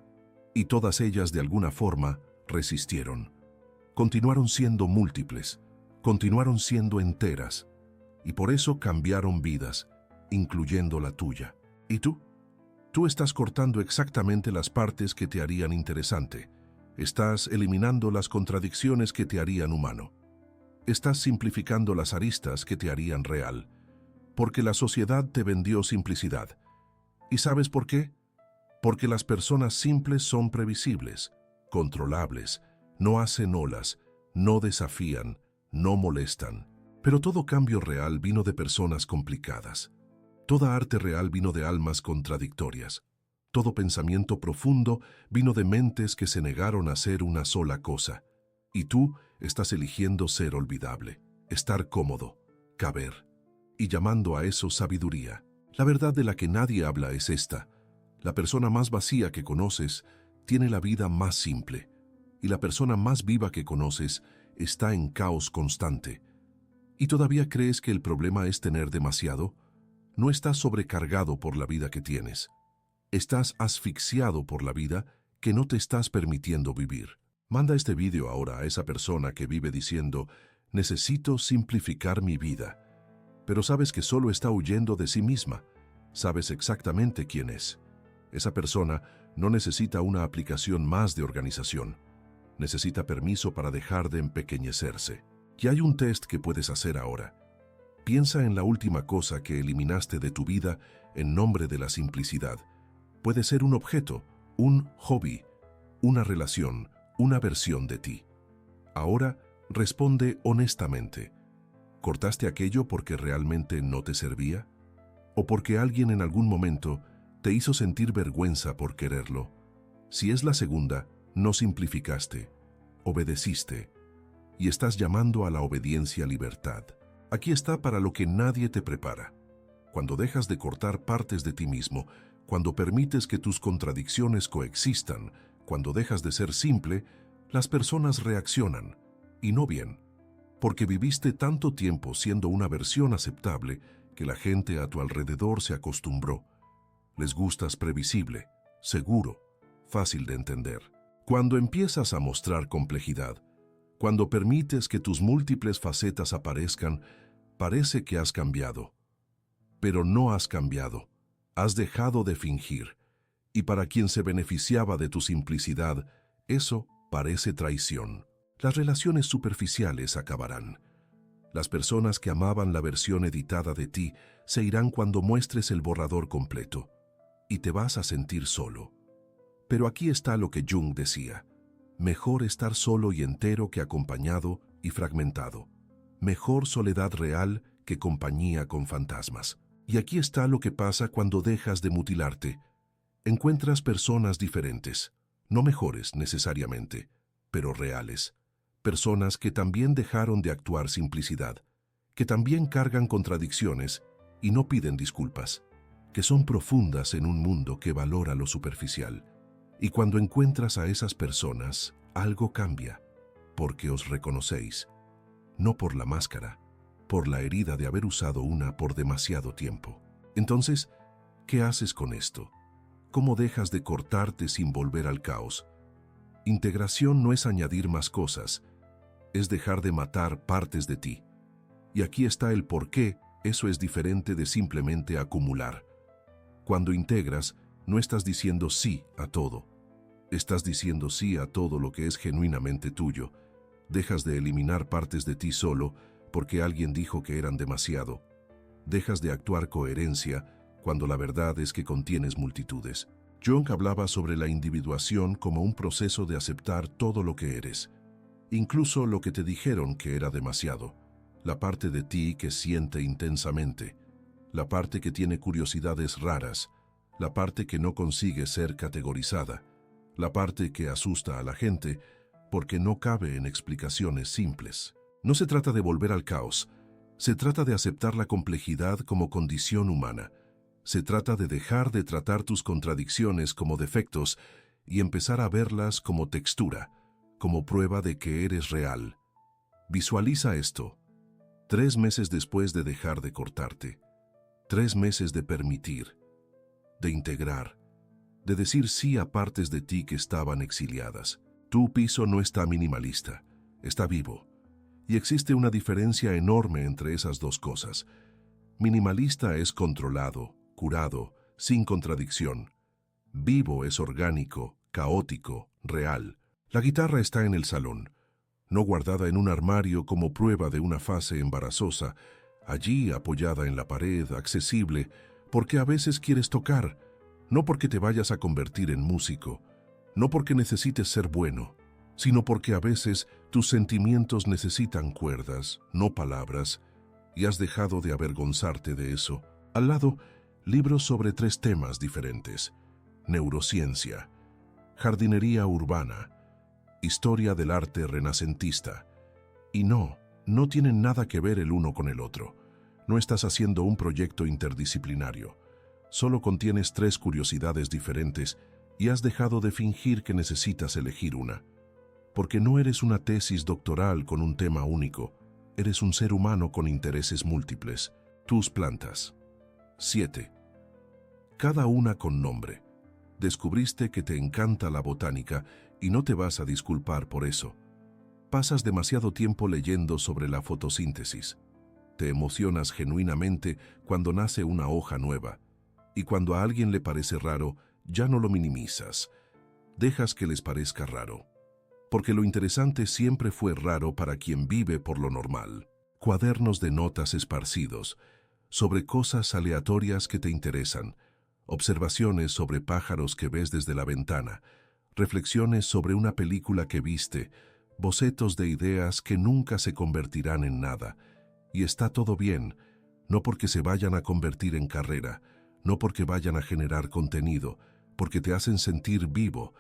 Y todas ellas de alguna forma resistieron. Continuaron siendo múltiples, continuaron siendo enteras, y por eso cambiaron vidas, incluyendo la tuya. ¿Y tú? Tú estás cortando exactamente las partes que te harían interesante. Estás eliminando las contradicciones que te harían humano. Estás simplificando las aristas que te harían real, porque la sociedad te vendió simplicidad. ¿Y sabes por qué? Porque las personas simples son previsibles, controlables, no hacen olas, no desafían, no molestan. Pero todo cambio real vino de personas complicadas. Toda arte real vino de almas contradictorias. Todo pensamiento profundo vino de mentes que se negaron a ser una sola cosa. Y tú estás eligiendo ser olvidable, estar cómodo, caber, y llamando a eso sabiduría. La verdad de la que nadie habla es esta. La persona más vacía que conoces tiene la vida más simple, y la persona más viva que conoces está en caos constante. ¿Y todavía crees que el problema es tener demasiado? No estás sobrecargado por la vida que tienes. Estás asfixiado por la vida que no te estás permitiendo vivir. Manda este video ahora a esa persona que vive diciendo, necesito simplificar mi vida. Pero sabes que solo está huyendo de sí misma. Sabes exactamente quién es. Esa persona no necesita una aplicación más de organización. Necesita permiso para dejar de empequeñecerse. Y hay un test que puedes hacer ahora. Piensa en la última cosa que eliminaste de tu vida en nombre de la simplicidad. Puede ser un objeto, un hobby, una relación, una versión de ti. Ahora responde honestamente. ¿Cortaste aquello porque realmente no te servía? ¿O porque alguien en algún momento te hizo sentir vergüenza por quererlo? Si es la segunda, no simplificaste, obedeciste, y estás llamando a la obediencia libertad. Aquí está para lo que nadie te prepara. Cuando dejas de cortar partes de ti mismo, cuando permites que tus contradicciones coexistan, cuando dejas de ser simple, las personas reaccionan, y no bien, porque viviste tanto tiempo siendo una versión aceptable que la gente a tu alrededor se acostumbró. Les gustas previsible, seguro, fácil de entender. Cuando empiezas a mostrar complejidad, cuando permites que tus múltiples facetas aparezcan, parece que has cambiado. Pero no has cambiado, has dejado de fingir. Y para quien se beneficiaba de tu simplicidad, eso parece traición. Las relaciones superficiales acabarán. Las personas que amaban la versión editada de ti se irán cuando muestres el borrador completo, y te vas a sentir solo. Pero aquí está lo que Jung decía. Mejor estar solo y entero que acompañado y fragmentado. Mejor soledad real que compañía con fantasmas. Y aquí está lo que pasa cuando dejas de mutilarte. Encuentras personas diferentes. No mejores necesariamente, pero reales. Personas que también dejaron de actuar simplicidad, que también cargan contradicciones y no piden disculpas, que son profundas en un mundo que valora lo superficial. Y cuando encuentras a esas personas, algo cambia, porque os reconocéis, no por la máscara, por la herida de haber usado una por demasiado tiempo. Entonces, ¿qué haces con esto? ¿Cómo dejas de cortarte sin volver al caos? Integración no es añadir más cosas, es dejar de matar partes de ti. Y aquí está el por qué eso es diferente de simplemente acumular. Cuando integras, no estás diciendo sí a todo. Estás diciendo sí a todo lo que es genuinamente tuyo. Dejas de eliminar partes de ti solo porque alguien dijo que eran demasiado. Dejas de actuar coherencia cuando la verdad es que contienes multitudes. Jung hablaba sobre la individuación como un proceso de aceptar todo lo que eres, incluso lo que te dijeron que era demasiado. La parte de ti que siente intensamente, la parte que tiene curiosidades raras, la parte que no consigue ser categorizada, la parte que asusta a la gente porque no cabe en explicaciones simples. No se trata de volver al caos, se trata de aceptar la complejidad como condición humana. Se trata de dejar de tratar tus contradicciones como defectos y empezar a verlas como textura, como prueba de que eres real. Visualiza esto. 3 meses después de dejar de cortarte. 3 meses de permitir, de integrar, de decir sí a partes de ti que estaban exiliadas. Tu piso no está minimalista, está vivo. Y existe una diferencia enorme entre esas dos cosas. Minimalista es controlado, curado, sin contradicción. Vivo es orgánico, caótico, real. La guitarra está en el salón, no guardada en un armario como prueba de una fase embarazosa, allí apoyada en la pared, accesible, porque a veces quieres tocar, no porque te vayas a convertir en músico, no porque necesites ser bueno, sino porque a veces tus sentimientos necesitan cuerdas, no palabras, y has dejado de avergonzarte de eso. Al lado, libros sobre 3 temas diferentes: neurociencia, jardinería urbana, historia del arte renacentista. Y no tienen nada que ver el uno con el otro. No estás haciendo un proyecto interdisciplinario. Solo contienes 3 curiosidades diferentes y has dejado de fingir que necesitas elegir una. Porque no eres una tesis doctoral con un tema único, eres un ser humano con intereses múltiples. Tus plantas. 7. Cada una con nombre. Descubriste que te encanta la botánica y no te vas a disculpar por eso. Pasas demasiado tiempo leyendo sobre la fotosíntesis. Te emocionas genuinamente cuando nace una hoja nueva. Y cuando a alguien le parece raro, ya no lo minimizas. Dejas que les parezca raro. Porque lo interesante siempre fue raro para quien vive por lo normal. Cuadernos de notas esparcidos, sobre cosas aleatorias que te interesan, observaciones sobre pájaros que ves desde la ventana, reflexiones sobre una película que viste, bocetos de ideas que nunca se convertirán en nada. Y está todo bien, no porque se vayan a convertir en carrera, no porque vayan a generar contenido, porque te hacen sentir vivo,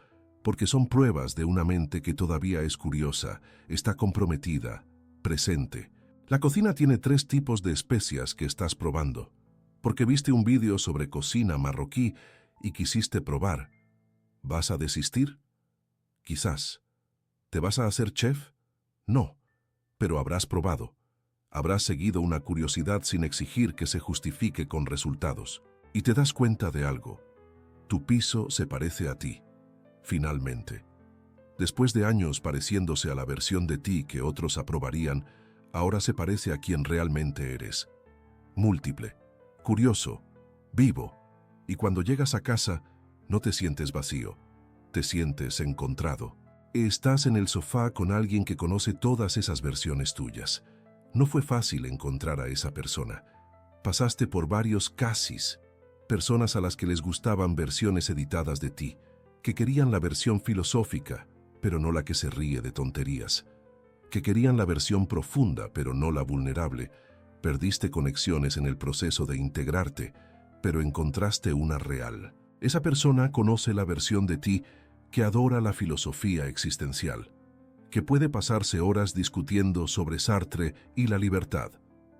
porque son pruebas de una mente que todavía es curiosa, está comprometida, presente. La cocina tiene 3 tipos de especias que estás probando, porque viste un vídeo sobre cocina marroquí y quisiste probar. ¿Vas a desistir? Quizás. ¿Te vas a hacer chef? No, pero habrás probado. Habrás seguido una curiosidad sin exigir que se justifique con resultados. Y te das cuenta de algo. Tu piso se parece a ti. Finalmente. Después de años pareciéndose a la versión de ti que otros aprobarían, ahora se parece a quien realmente eres. Múltiple, curioso, vivo. Y cuando llegas a casa, no te sientes vacío, te sientes encontrado. Estás en el sofá con alguien que conoce todas esas versiones tuyas. No fue fácil encontrar a esa persona. Pasaste por varios casis, personas a las que les gustaban versiones editadas de ti, que querían la versión filosófica, pero no la que se ríe de tonterías, que querían la versión profunda, pero no la vulnerable. Perdiste conexiones en el proceso de integrarte, pero encontraste una real. Esa persona conoce la versión de ti que adora la filosofía existencial, que puede pasarse horas discutiendo sobre Sartre y la libertad,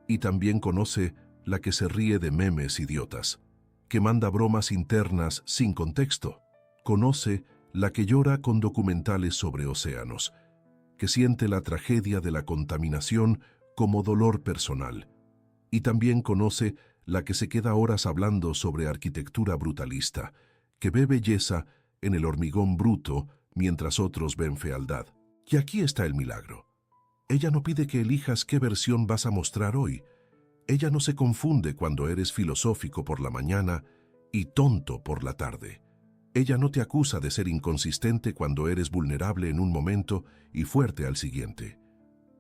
y también conoce la que se ríe de memes idiotas, que manda bromas internas sin contexto, conoce la que llora con documentales sobre océanos, que siente la tragedia de la contaminación como dolor personal, y también conoce la que se queda horas hablando sobre arquitectura brutalista, que ve belleza en el hormigón bruto mientras otros ven fealdad. Y aquí está el milagro. Ella no pide que elijas qué versión vas a mostrar hoy. Ella no se confunde cuando eres filosófico por la mañana y tonto por la tarde. Ella no te acusa de ser inconsistente cuando eres vulnerable en un momento y fuerte al siguiente.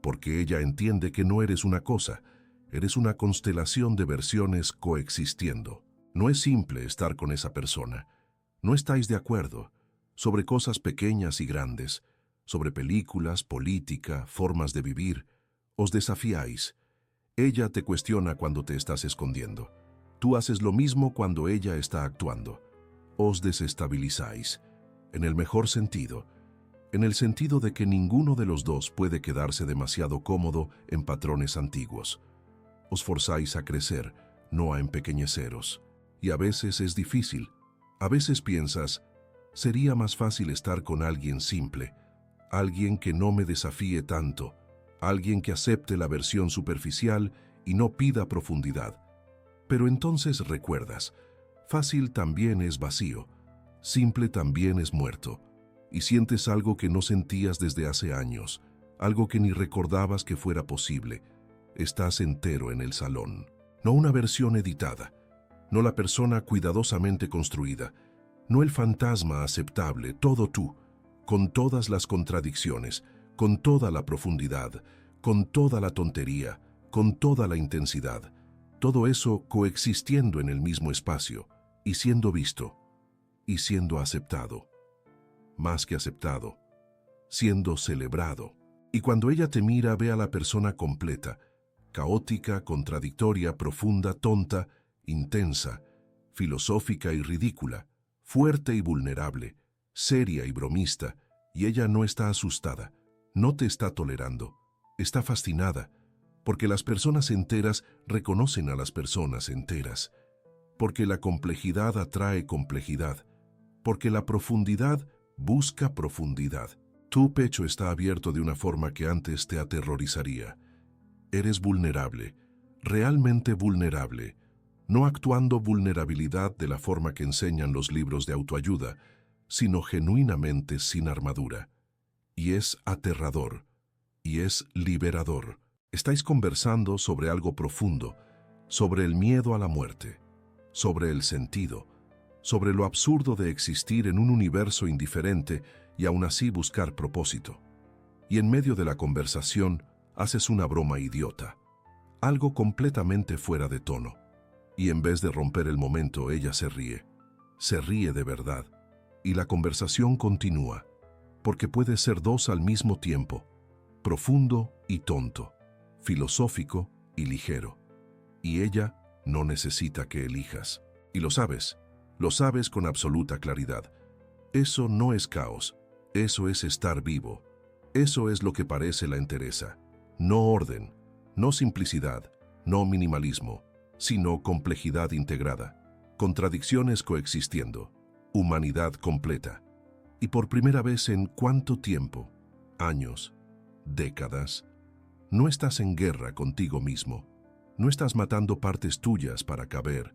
Porque ella entiende que no eres una cosa, eres una constelación de versiones coexistiendo. No es simple estar con esa persona. No estáis de acuerdo sobre cosas pequeñas y grandes, sobre películas, política, formas de vivir. Os desafiáis. Ella te cuestiona cuando te estás escondiendo. Tú haces lo mismo cuando ella está actuando. Os desestabilizáis, en el mejor sentido, en el sentido de que ninguno de los dos puede quedarse demasiado cómodo en patrones antiguos. Os forzáis a crecer, no a empequeñeceros. Y a veces es difícil. A veces piensas, sería más fácil estar con alguien simple, alguien que no me desafíe tanto, alguien que acepte la versión superficial y no pida profundidad. Pero entonces recuerdas, fácil también es vacío, simple también es muerto, y sientes algo que no sentías desde hace años, algo que ni recordabas que fuera posible. Estás entero en el salón. No una versión editada, no la persona cuidadosamente construida, no el fantasma aceptable, todo tú, con todas las contradicciones, con toda la profundidad, con toda la tontería, con toda la intensidad, todo eso coexistiendo en el mismo espacio, y siendo visto, y siendo aceptado. Más que aceptado, siendo celebrado. Y cuando ella te mira, ve a la persona completa, caótica, contradictoria, profunda, tonta, intensa, filosófica y ridícula, fuerte y vulnerable, seria y bromista, y ella no está asustada, no te está tolerando, está fascinada, porque las personas enteras reconocen a las personas enteras, porque la complejidad atrae complejidad, porque la profundidad busca profundidad. Tu pecho está abierto de una forma que antes te aterrorizaría. Eres vulnerable, realmente vulnerable, no actuando vulnerabilidad de la forma que enseñan los libros de autoayuda, sino genuinamente sin armadura. Y es aterrador, y es liberador. Estáis conversando sobre algo profundo, sobre el miedo a la muerte, sobre el sentido, sobre lo absurdo de existir en un universo indiferente y aún así buscar propósito. Y en medio de la conversación haces una broma idiota, algo completamente fuera de tono. Y en vez de romper el momento, ella se ríe de verdad. Y la conversación continúa, porque puede ser dos al mismo tiempo, profundo y tonto, filosófico y ligero. Y ella no necesita que elijas. Y lo sabes con absoluta claridad. Eso no es caos, eso es estar vivo. Eso es lo que parece la entereza. No orden, no simplicidad, no minimalismo, sino complejidad integrada, contradicciones coexistiendo, humanidad completa. Y por primera vez en ¿cuánto tiempo? Años, décadas. No estás en guerra contigo mismo, no estás matando partes tuyas para caber,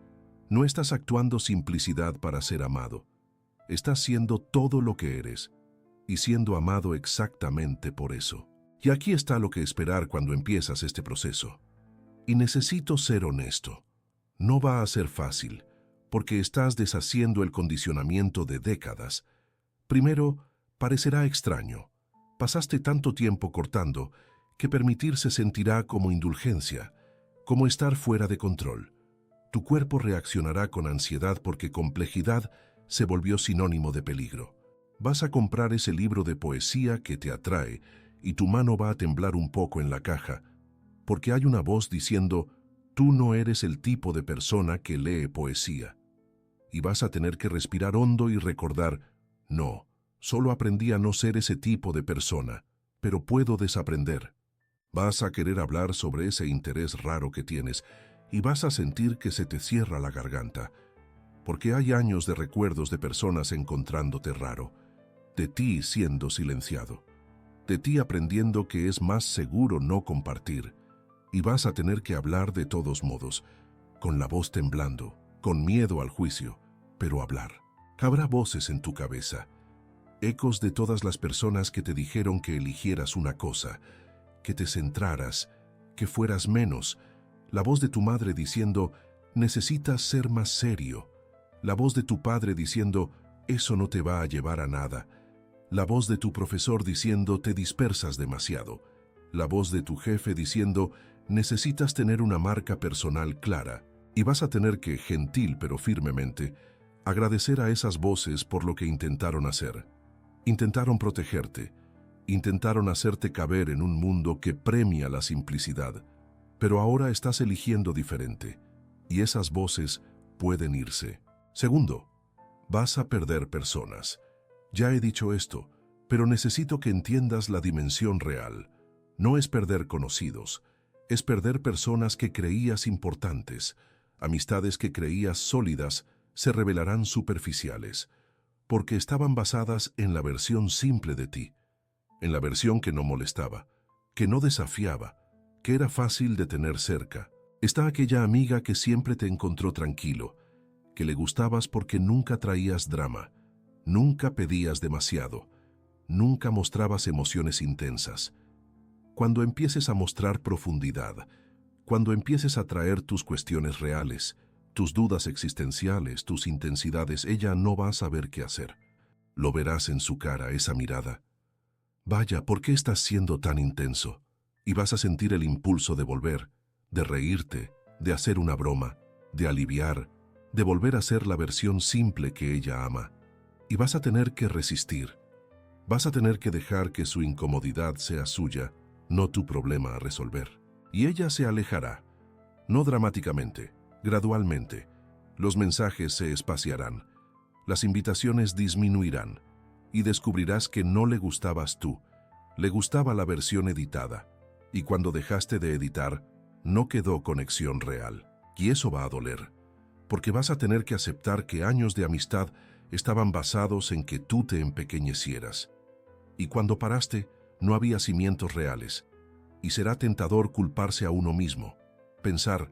no estás actuando simplicidad para ser amado. Estás siendo todo lo que eres y siendo amado exactamente por eso. Y aquí está lo que esperar cuando empiezas este proceso. Y necesito ser honesto. No va a ser fácil, porque estás deshaciendo el condicionamiento de décadas. Primero, parecerá extraño. Pasaste tanto tiempo cortando que permitir se sentirá como indulgencia, como estar fuera de control. Tu cuerpo reaccionará con ansiedad porque complejidad se volvió sinónimo de peligro. Vas a comprar ese libro de poesía que te atrae y tu mano va a temblar un poco en la caja, porque hay una voz diciendo, tú no eres el tipo de persona que lee poesía. Y vas a tener que respirar hondo y recordar, no, Solo aprendí a no ser ese tipo de persona, pero puedo desaprender. Vas a querer hablar sobre ese interés raro que tienes y vas a sentir que se te cierra la garganta, porque hay años de recuerdos de personas encontrándote raro, de ti siendo silenciado, de ti aprendiendo que es más seguro no compartir, y vas a tener que hablar de todos modos, con la voz temblando, con miedo al juicio, pero hablar. Habrá voces en tu cabeza, ecos de todas las personas que te dijeron que eligieras una cosa, que te centraras, que fueras menos. La voz de tu madre diciendo, necesitas ser más serio. La voz de tu padre diciendo, eso no te va a llevar a nada. La voz de tu profesor diciendo, te dispersas demasiado. La voz de tu jefe diciendo, necesitas tener una marca personal clara. Y vas a tener que, gentil pero firmemente, agradecer a esas voces por lo que intentaron hacer. Intentaron protegerte. Intentaron hacerte caber en un mundo que premia la simplicidad. Pero ahora estás eligiendo diferente. Y esas voces pueden irse. Segundo, vas a perder personas. Ya he dicho esto, pero necesito que entiendas la dimensión real. No es perder conocidos, es perder personas que creías importantes. Amistades que creías sólidas se revelarán superficiales, porque estaban basadas en la versión simple de ti, en la versión que no molestaba, que no desafiaba, que era fácil de tener cerca. Está aquella amiga que siempre te encontró tranquilo, que le gustabas porque nunca traías drama, nunca pedías demasiado, nunca mostrabas emociones intensas. Cuando empieces a mostrar profundidad, cuando empieces a traer tus cuestiones reales, tus dudas existenciales, tus intensidades, ella no va a saber qué hacer. Lo verás en su cara, esa mirada. Vaya, ¿por qué estás siendo tan intenso? Y vas a sentir el impulso de volver, de reírte, de hacer una broma, de aliviar, de volver a ser la versión simple que ella ama. Y vas a tener que resistir. Vas a tener que dejar que su incomodidad sea suya, no tu problema a resolver. Y ella se alejará, no dramáticamente, gradualmente. Los mensajes se espaciarán, las invitaciones disminuirán, y descubrirás que no le gustabas tú, le gustaba la versión editada, y cuando dejaste de editar, no quedó conexión real. Y eso va a doler, porque vas a tener que aceptar que años de amistad estaban basados en que tú te empequeñecieras. Y cuando paraste, no había cimientos reales, y será tentador culparse a uno mismo, pensar,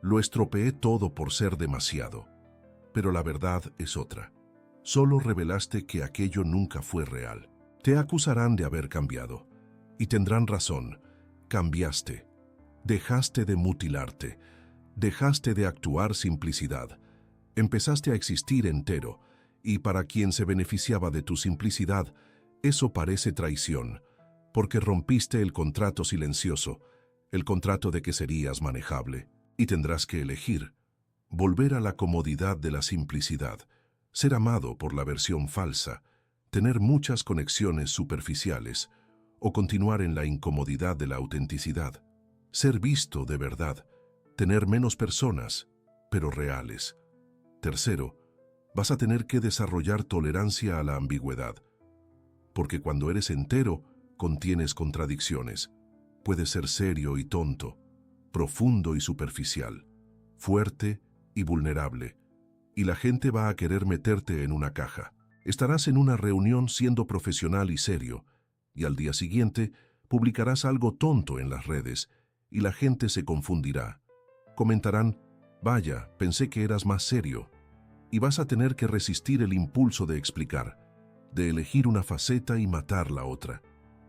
lo estropeé todo por ser demasiado. Pero la verdad es otra. Solo revelaste que aquello nunca fue real. Te acusarán de haber cambiado, y tendrán razón. Cambiaste. Dejaste de mutilarte. Dejaste de actuar simplicidad. Empezaste a existir entero, y para quien se beneficiaba de tu simplicidad, eso parece traición, porque rompiste el contrato silencioso, el contrato de que serías manejable, y tendrás que elegir, volver a la comodidad de la simplicidad, ser amado por la versión falsa, tener muchas conexiones superficiales, o continuar en la incomodidad de la autenticidad, ser visto de verdad, tener menos personas, pero reales. Tercero, vas a tener que desarrollar tolerancia a la ambigüedad, porque cuando eres entero, contienes contradicciones. Puedes ser serio y tonto, profundo y superficial, fuerte y vulnerable, y la gente va a querer meterte en una caja. Estarás en una reunión siendo profesional y serio, y al día siguiente publicarás algo tonto en las redes, y la gente se confundirá. Comentarán, vaya, pensé que eras más serio, y vas a tener que resistir el impulso de explicar, de elegir una faceta y matar la otra.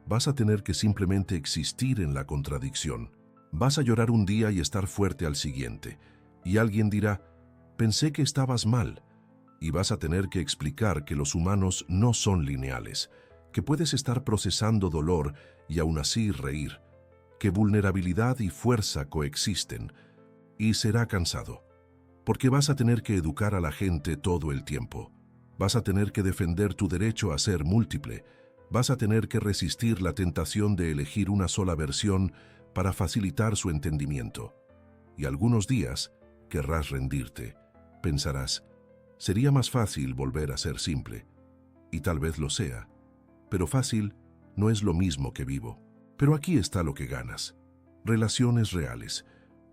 Vas a tener que simplemente existir en la contradicción. Vas a llorar un día y estar fuerte al siguiente, y alguien dirá, pensé que estabas mal, y vas a tener que explicar que los humanos no son lineales, que puedes estar procesando dolor y aún así reír, que vulnerabilidad y fuerza coexisten, y será cansado, porque vas a tener que educar a la gente todo el tiempo. Vas a tener que defender tu derecho a ser múltiple. Vas a tener que resistir la tentación de elegir una sola versión para facilitar su entendimiento. Y algunos días querrás rendirte. Pensarás, sería más fácil volver a ser simple. y tal vez lo sea, pero fácil no es lo mismo que vivo. Pero aquí está lo que ganas. Relaciones reales,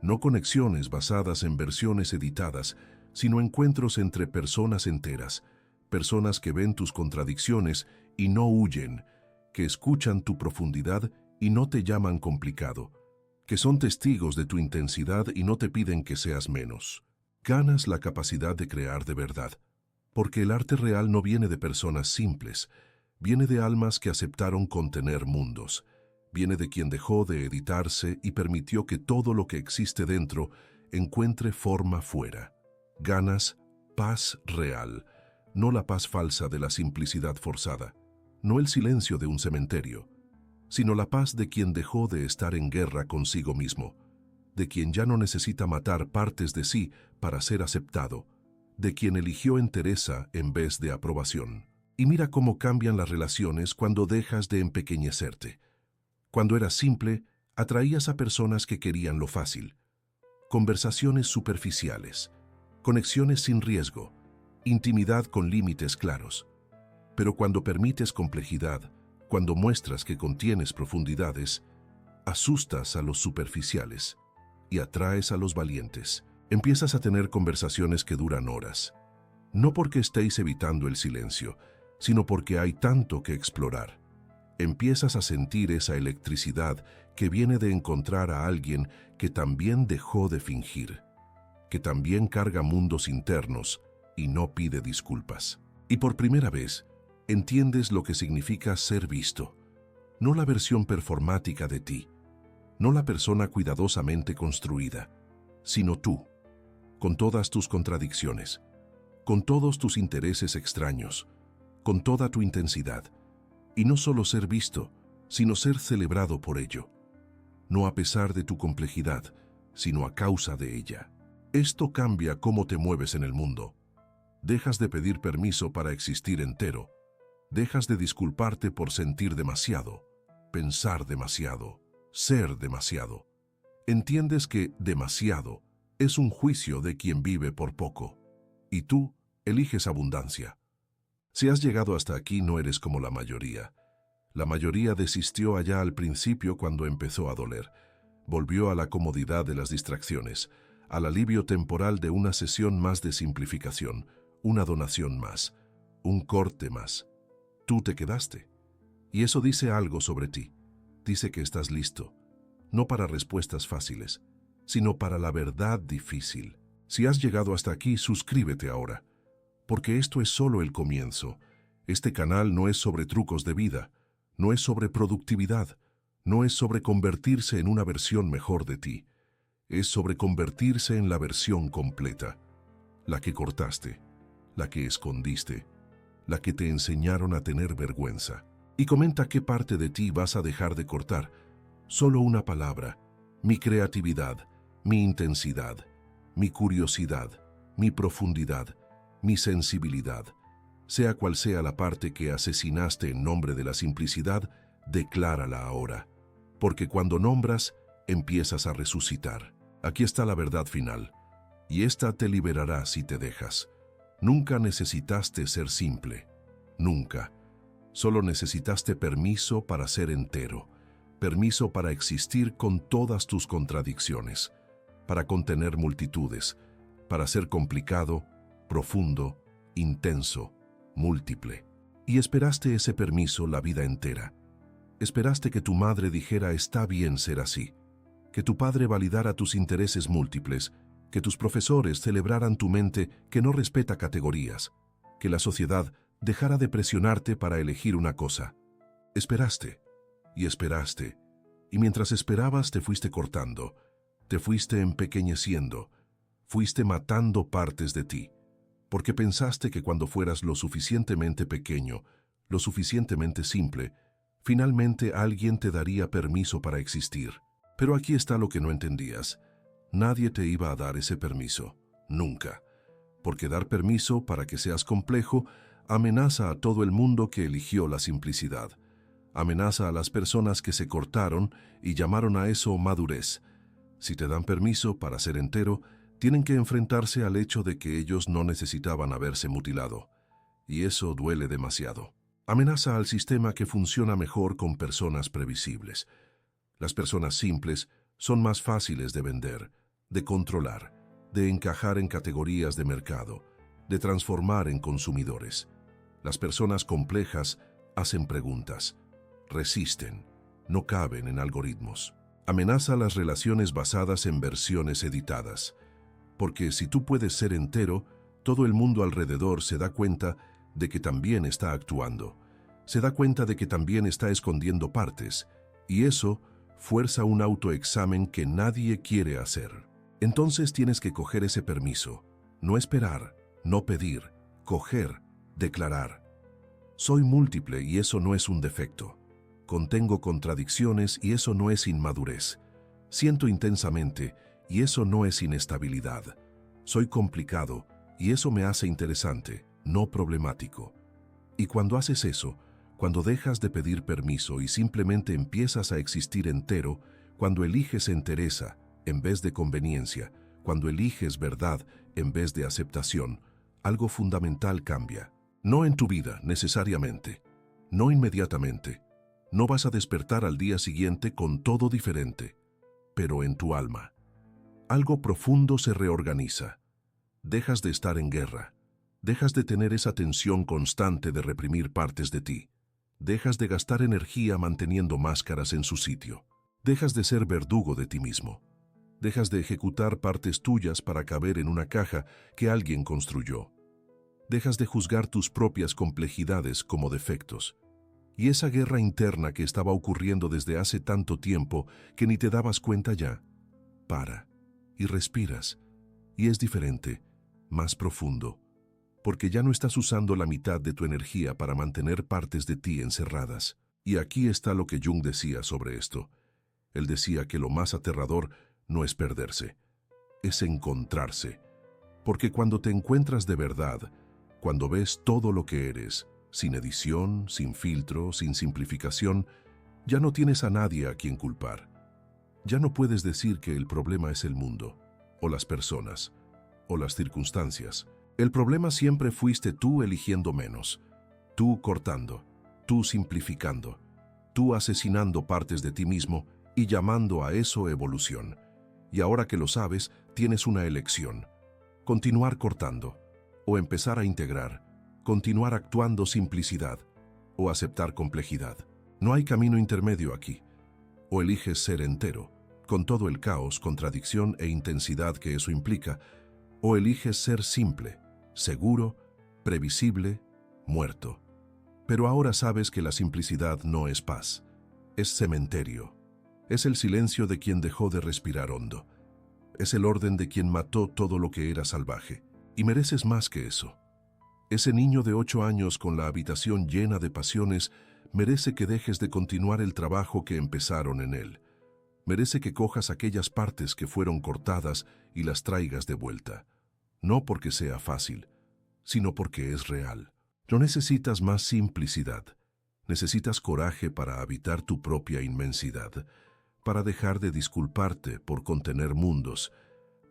no conexiones basadas en versiones editadas, sino encuentros entre personas enteras, personas que ven tus contradicciones y no huyen, que escuchan tu profundidad y no te llaman complicado, que son testigos de tu intensidad y no te piden que seas menos. Ganas la capacidad de crear de verdad, porque el arte real no viene de personas simples, viene de almas que aceptaron contener mundos, viene de quien dejó de editarse y permitió que todo lo que existe dentro encuentre forma fuera. Ganas paz real, no la paz falsa de la simplicidad forzada, no el silencio de un cementerio, sino la paz de quien dejó de estar en guerra consigo mismo, de quien ya no necesita matar partes de sí para ser aceptado, de quien eligió entereza en vez de aprobación. Y mira cómo cambian las relaciones cuando dejas de empequeñecerte. Cuando eras simple, atraías a personas que querían lo fácil, conversaciones superficiales, conexiones sin riesgo, intimidad con límites claros. Pero cuando permites complejidad, cuando muestras que contienes profundidades, asustas a los superficiales y atraes a los valientes. Empiezas a tener conversaciones que duran horas, no porque estéis evitando el silencio, sino porque hay tanto que explorar. Empiezas a sentir esa electricidad que viene de encontrar a alguien que también dejó de fingir, que también carga mundos internos y no pide disculpas. Y por primera vez, entiendes lo que significa ser visto, no la versión performática de ti, no la persona cuidadosamente construida, sino tú, con todas tus contradicciones, con todos tus intereses extraños, con toda tu intensidad, y no solo ser visto, sino ser celebrado por ello, no a pesar de tu complejidad, sino a causa de ella. Esto cambia cómo te mueves en el mundo. Dejas de pedir permiso para existir entero, dejas de disculparte por sentir demasiado, pensar demasiado, ser demasiado. Entiendes que demasiado es un juicio de quien vive por poco, y tú eliges abundancia. Si has llegado hasta aquí, no eres como la mayoría. La mayoría desistió allá al principio cuando empezó a doler. Volvió a la comodidad de las distracciones, al alivio temporal de una sesión más de simplificación, una donación más, un corte más. Tú te quedaste. Y eso dice algo sobre ti. Dice que estás listo, no para respuestas fáciles, sino para la verdad difícil. Si has llegado hasta aquí, suscríbete ahora, porque esto es solo el comienzo. Este canal no es sobre trucos de vida, no es sobre productividad, no es sobre convertirse en una versión mejor de ti. Es sobre convertirse en la versión completa, la que cortaste, la que escondiste, la que te enseñaron a tener vergüenza. Y comenta qué parte de ti vas a dejar de cortar. Solo una palabra: mi creatividad, mi intensidad, mi curiosidad, mi profundidad, mi sensibilidad. Sea cual sea la parte que asesinaste en nombre de la simplicidad, declárala ahora. Porque cuando nombras, empiezas a resucitar. Aquí está la verdad final, y esta te liberará si te dejas. Nunca necesitaste ser simple, nunca. Solo necesitaste permiso para ser entero, permiso para existir con todas tus contradicciones, para contener multitudes, para ser complicado, profundo, intenso, múltiple. Y esperaste ese permiso la vida entera. Esperaste que tu madre dijera está bien ser así, que tu padre validara tus intereses múltiples, que tus profesores celebraran tu mente que no respeta categorías, que la sociedad dejara de presionarte para elegir una cosa. Esperaste, y mientras esperabas te fuiste cortando, te fuiste empequeñeciendo, fuiste matando partes de ti, porque pensaste que cuando fueras lo suficientemente pequeño, lo suficientemente simple, finalmente alguien te daría permiso para existir. Pero aquí está lo que no entendías. Nadie te iba a dar ese permiso, nunca, porque dar permiso para que seas complejo amenaza a todo el mundo que eligió la simplicidad, amenaza a las personas que se cortaron y llamaron a eso madurez. Si te dan permiso para ser entero, tienen que enfrentarse al hecho de que ellos no necesitaban haberse mutilado, y eso duele demasiado. Amenaza al sistema que funciona mejor con personas previsibles. Las personas simples son más fáciles de vender, de controlar, de encajar en categorías de mercado, de transformar en consumidores. Las personas complejas hacen preguntas, resisten, no caben en algoritmos. Amenaza las relaciones basadas en versiones editadas. Porque si tú puedes ser entero, todo el mundo alrededor se da cuenta de que también está actuando. Se da cuenta de que también está escondiendo partes, y eso fuerza un autoexamen que nadie quiere hacer. Entonces tienes que coger ese permiso, no esperar, no pedir, coger, declarar. Soy múltiple y eso no es un defecto. Contengo contradicciones y eso no es inmadurez. Siento intensamente y eso no es inestabilidad. Soy complicado y eso me hace interesante, no problemático. Y cuando haces eso, cuando dejas de pedir permiso y simplemente empiezas a existir entero, cuando eliges entereza en vez de conveniencia, cuando eliges verdad en vez de aceptación, algo fundamental cambia. No en tu vida, necesariamente. No inmediatamente. No vas a despertar al día siguiente con todo diferente. Pero en tu alma. Algo profundo se reorganiza. Dejas de estar en guerra. Dejas de tener esa tensión constante de reprimir partes de ti. Dejas de gastar energía manteniendo máscaras en su sitio. Dejas de ser verdugo de ti mismo. Dejas de ejecutar partes tuyas para caber en una caja que alguien construyó. Dejas de juzgar tus propias complejidades como defectos. Y esa guerra interna que estaba ocurriendo desde hace tanto tiempo que ni te dabas cuenta ya, para y respiras. Y es diferente, más profundo, porque ya no estás usando la mitad de tu energía para mantener partes de ti encerradas. Y aquí está lo que Jung decía sobre esto. Él decía que lo más aterrador no es perderse, es encontrarse. Porque cuando te encuentras de verdad, cuando ves todo lo que eres, sin edición, sin filtro, sin simplificación, ya no tienes a nadie a quien culpar. Ya no puedes decir que el problema es el mundo, o las personas, o las circunstancias. El problema siempre fuiste tú eligiendo menos, tú cortando, tú simplificando, tú asesinando partes de ti mismo y llamando a eso evolución. Y ahora que lo sabes, tienes una elección. Continuar cortando, o empezar a integrar, continuar actuando simplicidad, o aceptar complejidad. No hay camino intermedio aquí. O eliges ser entero, con todo el caos, contradicción e intensidad que eso implica, o eliges ser simple, seguro, previsible, muerto. Pero ahora sabes que la simplicidad no es paz, es cementerio. Es el silencio de quien dejó de respirar hondo. Es el orden de quien mató todo lo que era salvaje. Y mereces más que eso. Ese niño de 8 años con la habitación llena de pasiones merece que dejes de continuar el trabajo que empezaron en él. Merece que cojas aquellas partes que fueron cortadas y las traigas de vuelta. No porque sea fácil, sino porque es real. No necesitas más simplicidad. Necesitas coraje para habitar tu propia inmensidad, para dejar de disculparte por contener mundos,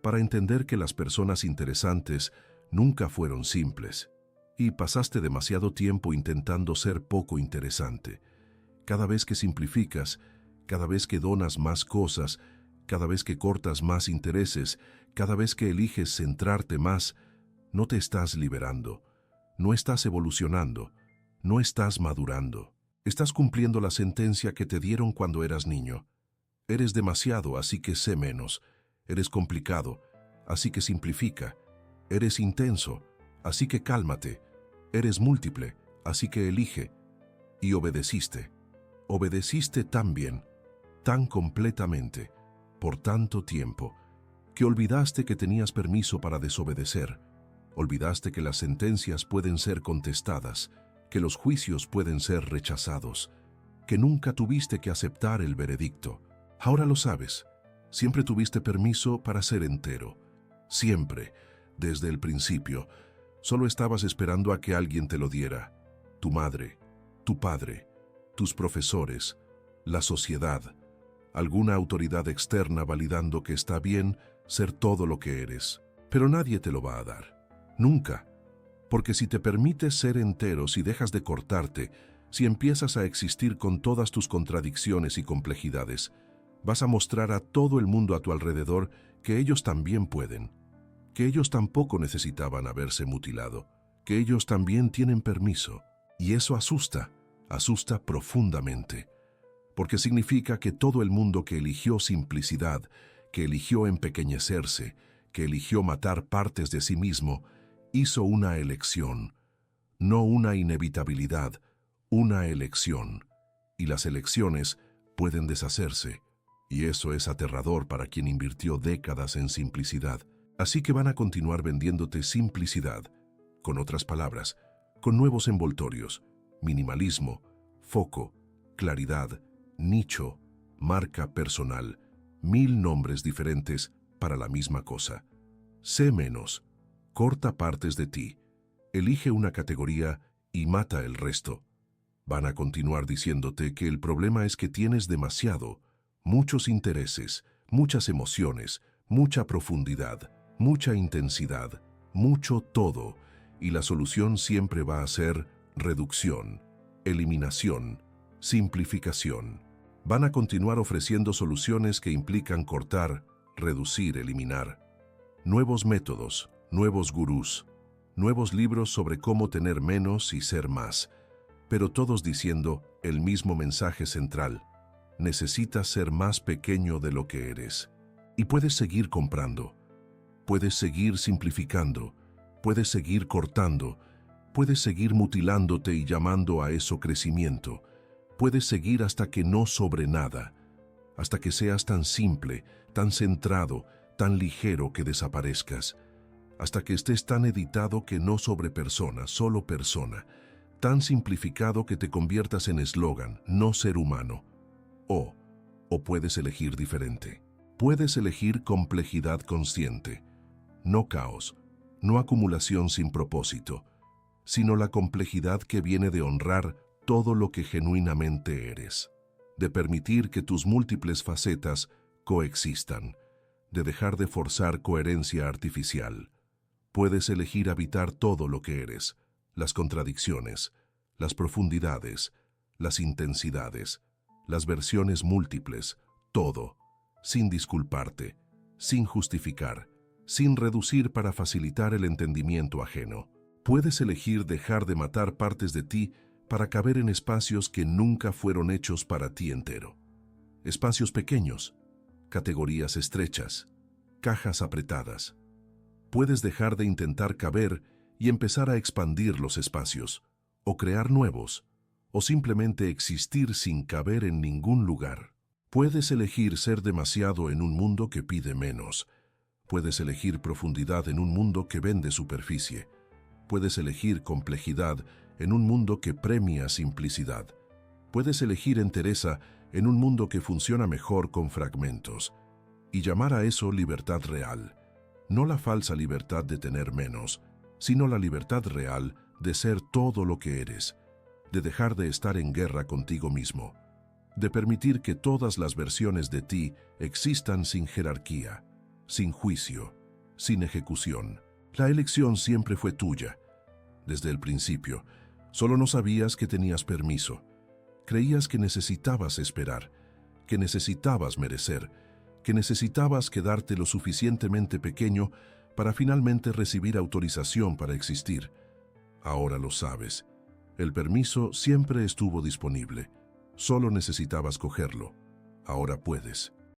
para entender que las personas interesantes nunca fueron simples, y pasaste demasiado tiempo intentando ser poco interesante. Cada vez que simplificas, cada vez que donas más cosas, cada vez que cortas más intereses, cada vez que eliges centrarte más, no te estás liberando, no estás evolucionando, no estás madurando. Estás cumpliendo la sentencia que te dieron cuando eras niño. Eres demasiado, así que sé menos. Eres complicado, así que simplifica. Eres intenso, así que cálmate. Eres múltiple, así que elige. Y obedeciste. Obedeciste tan bien, tan completamente, por tanto tiempo, que olvidaste que tenías permiso para desobedecer. Olvidaste que las sentencias pueden ser contestadas, que los juicios pueden ser rechazados, que nunca tuviste que aceptar el veredicto. Ahora lo sabes. Siempre tuviste permiso para ser entero. Siempre, desde el principio. Solo estabas esperando a que alguien te lo diera. Tu madre, tu padre, tus profesores, la sociedad, alguna autoridad externa validando que está bien ser todo lo que eres. Pero nadie te lo va a dar. Nunca. Porque si te permites ser entero, si dejas de cortarte, si empiezas a existir con todas tus contradicciones y complejidades, vas a mostrar a todo el mundo a tu alrededor que ellos también pueden, que ellos tampoco necesitaban haberse mutilado, que ellos también tienen permiso. Y eso asusta profundamente, porque significa que todo el mundo que eligió simplicidad, que eligió empequeñecerse, que eligió matar partes de sí mismo, hizo una elección, no una inevitabilidad, una elección. Y las elecciones pueden deshacerse, y eso es aterrador para quien invirtió décadas en simplicidad. Así que van a continuar vendiéndote simplicidad, con otras palabras, con nuevos envoltorios, minimalismo, foco, claridad, nicho, marca personal, 1000 nombres diferentes para la misma cosa. Sé menos, corta partes de ti, elige una categoría y mata el resto. Van a continuar diciéndote que el problema es que tienes demasiado, muchos intereses, muchas emociones, mucha profundidad, mucha intensidad, mucho todo, y la solución siempre va a ser reducción, eliminación, simplificación. Van a continuar ofreciendo soluciones que implican cortar, reducir, eliminar. Nuevos métodos, nuevos gurús, nuevos libros sobre cómo tener menos y ser más, pero todos diciendo el mismo mensaje central: necesitas ser más pequeño de lo que eres. Y puedes seguir comprando, puedes seguir simplificando, puedes seguir cortando, puedes seguir mutilándote y llamando a eso crecimiento. Puedes seguir hasta que no sobre nada, hasta que seas tan simple, tan centrado, tan ligero que desaparezcas, hasta que estés tan editado que no sobre persona, solo persona, tan simplificado que te conviertas en eslogan, no ser humano. O puedes elegir diferente. Puedes elegir complejidad consciente, no caos, no acumulación sin propósito, sino la complejidad que viene de honrar todo lo que genuinamente eres, de permitir que tus múltiples facetas coexistan, de dejar de forzar coherencia artificial. Puedes elegir habitar todo lo que eres, las contradicciones, las profundidades, las intensidades, las versiones múltiples, todo, sin disculparte, sin justificar, sin reducir para facilitar el entendimiento ajeno. Puedes elegir dejar de matar partes de ti para caber en espacios que nunca fueron hechos para ti entero. Espacios pequeños, categorías estrechas, cajas apretadas. Puedes dejar de intentar caber y empezar a expandir los espacios, o crear nuevos, o simplemente existir sin caber en ningún lugar. Puedes elegir ser demasiado en un mundo que pide menos. Puedes elegir profundidad en un mundo que vende superficie. Puedes elegir complejidad en un mundo que premia simplicidad. Puedes elegir entereza en un mundo que funciona mejor con fragmentos. Y llamar a eso libertad real. No la falsa libertad de tener menos, sino la libertad real de ser todo lo que eres, de dejar de estar en guerra contigo mismo, de permitir que todas las versiones de ti existan sin jerarquía, sin juicio, sin ejecución. La elección siempre fue tuya. Desde el principio, solo no sabías que tenías permiso. Creías que necesitabas esperar, que necesitabas merecer, que necesitabas quedarte lo suficientemente pequeño para finalmente recibir autorización para existir. Ahora lo sabes. El permiso siempre estuvo disponible. Solo necesitabas cogerlo. Ahora puedes.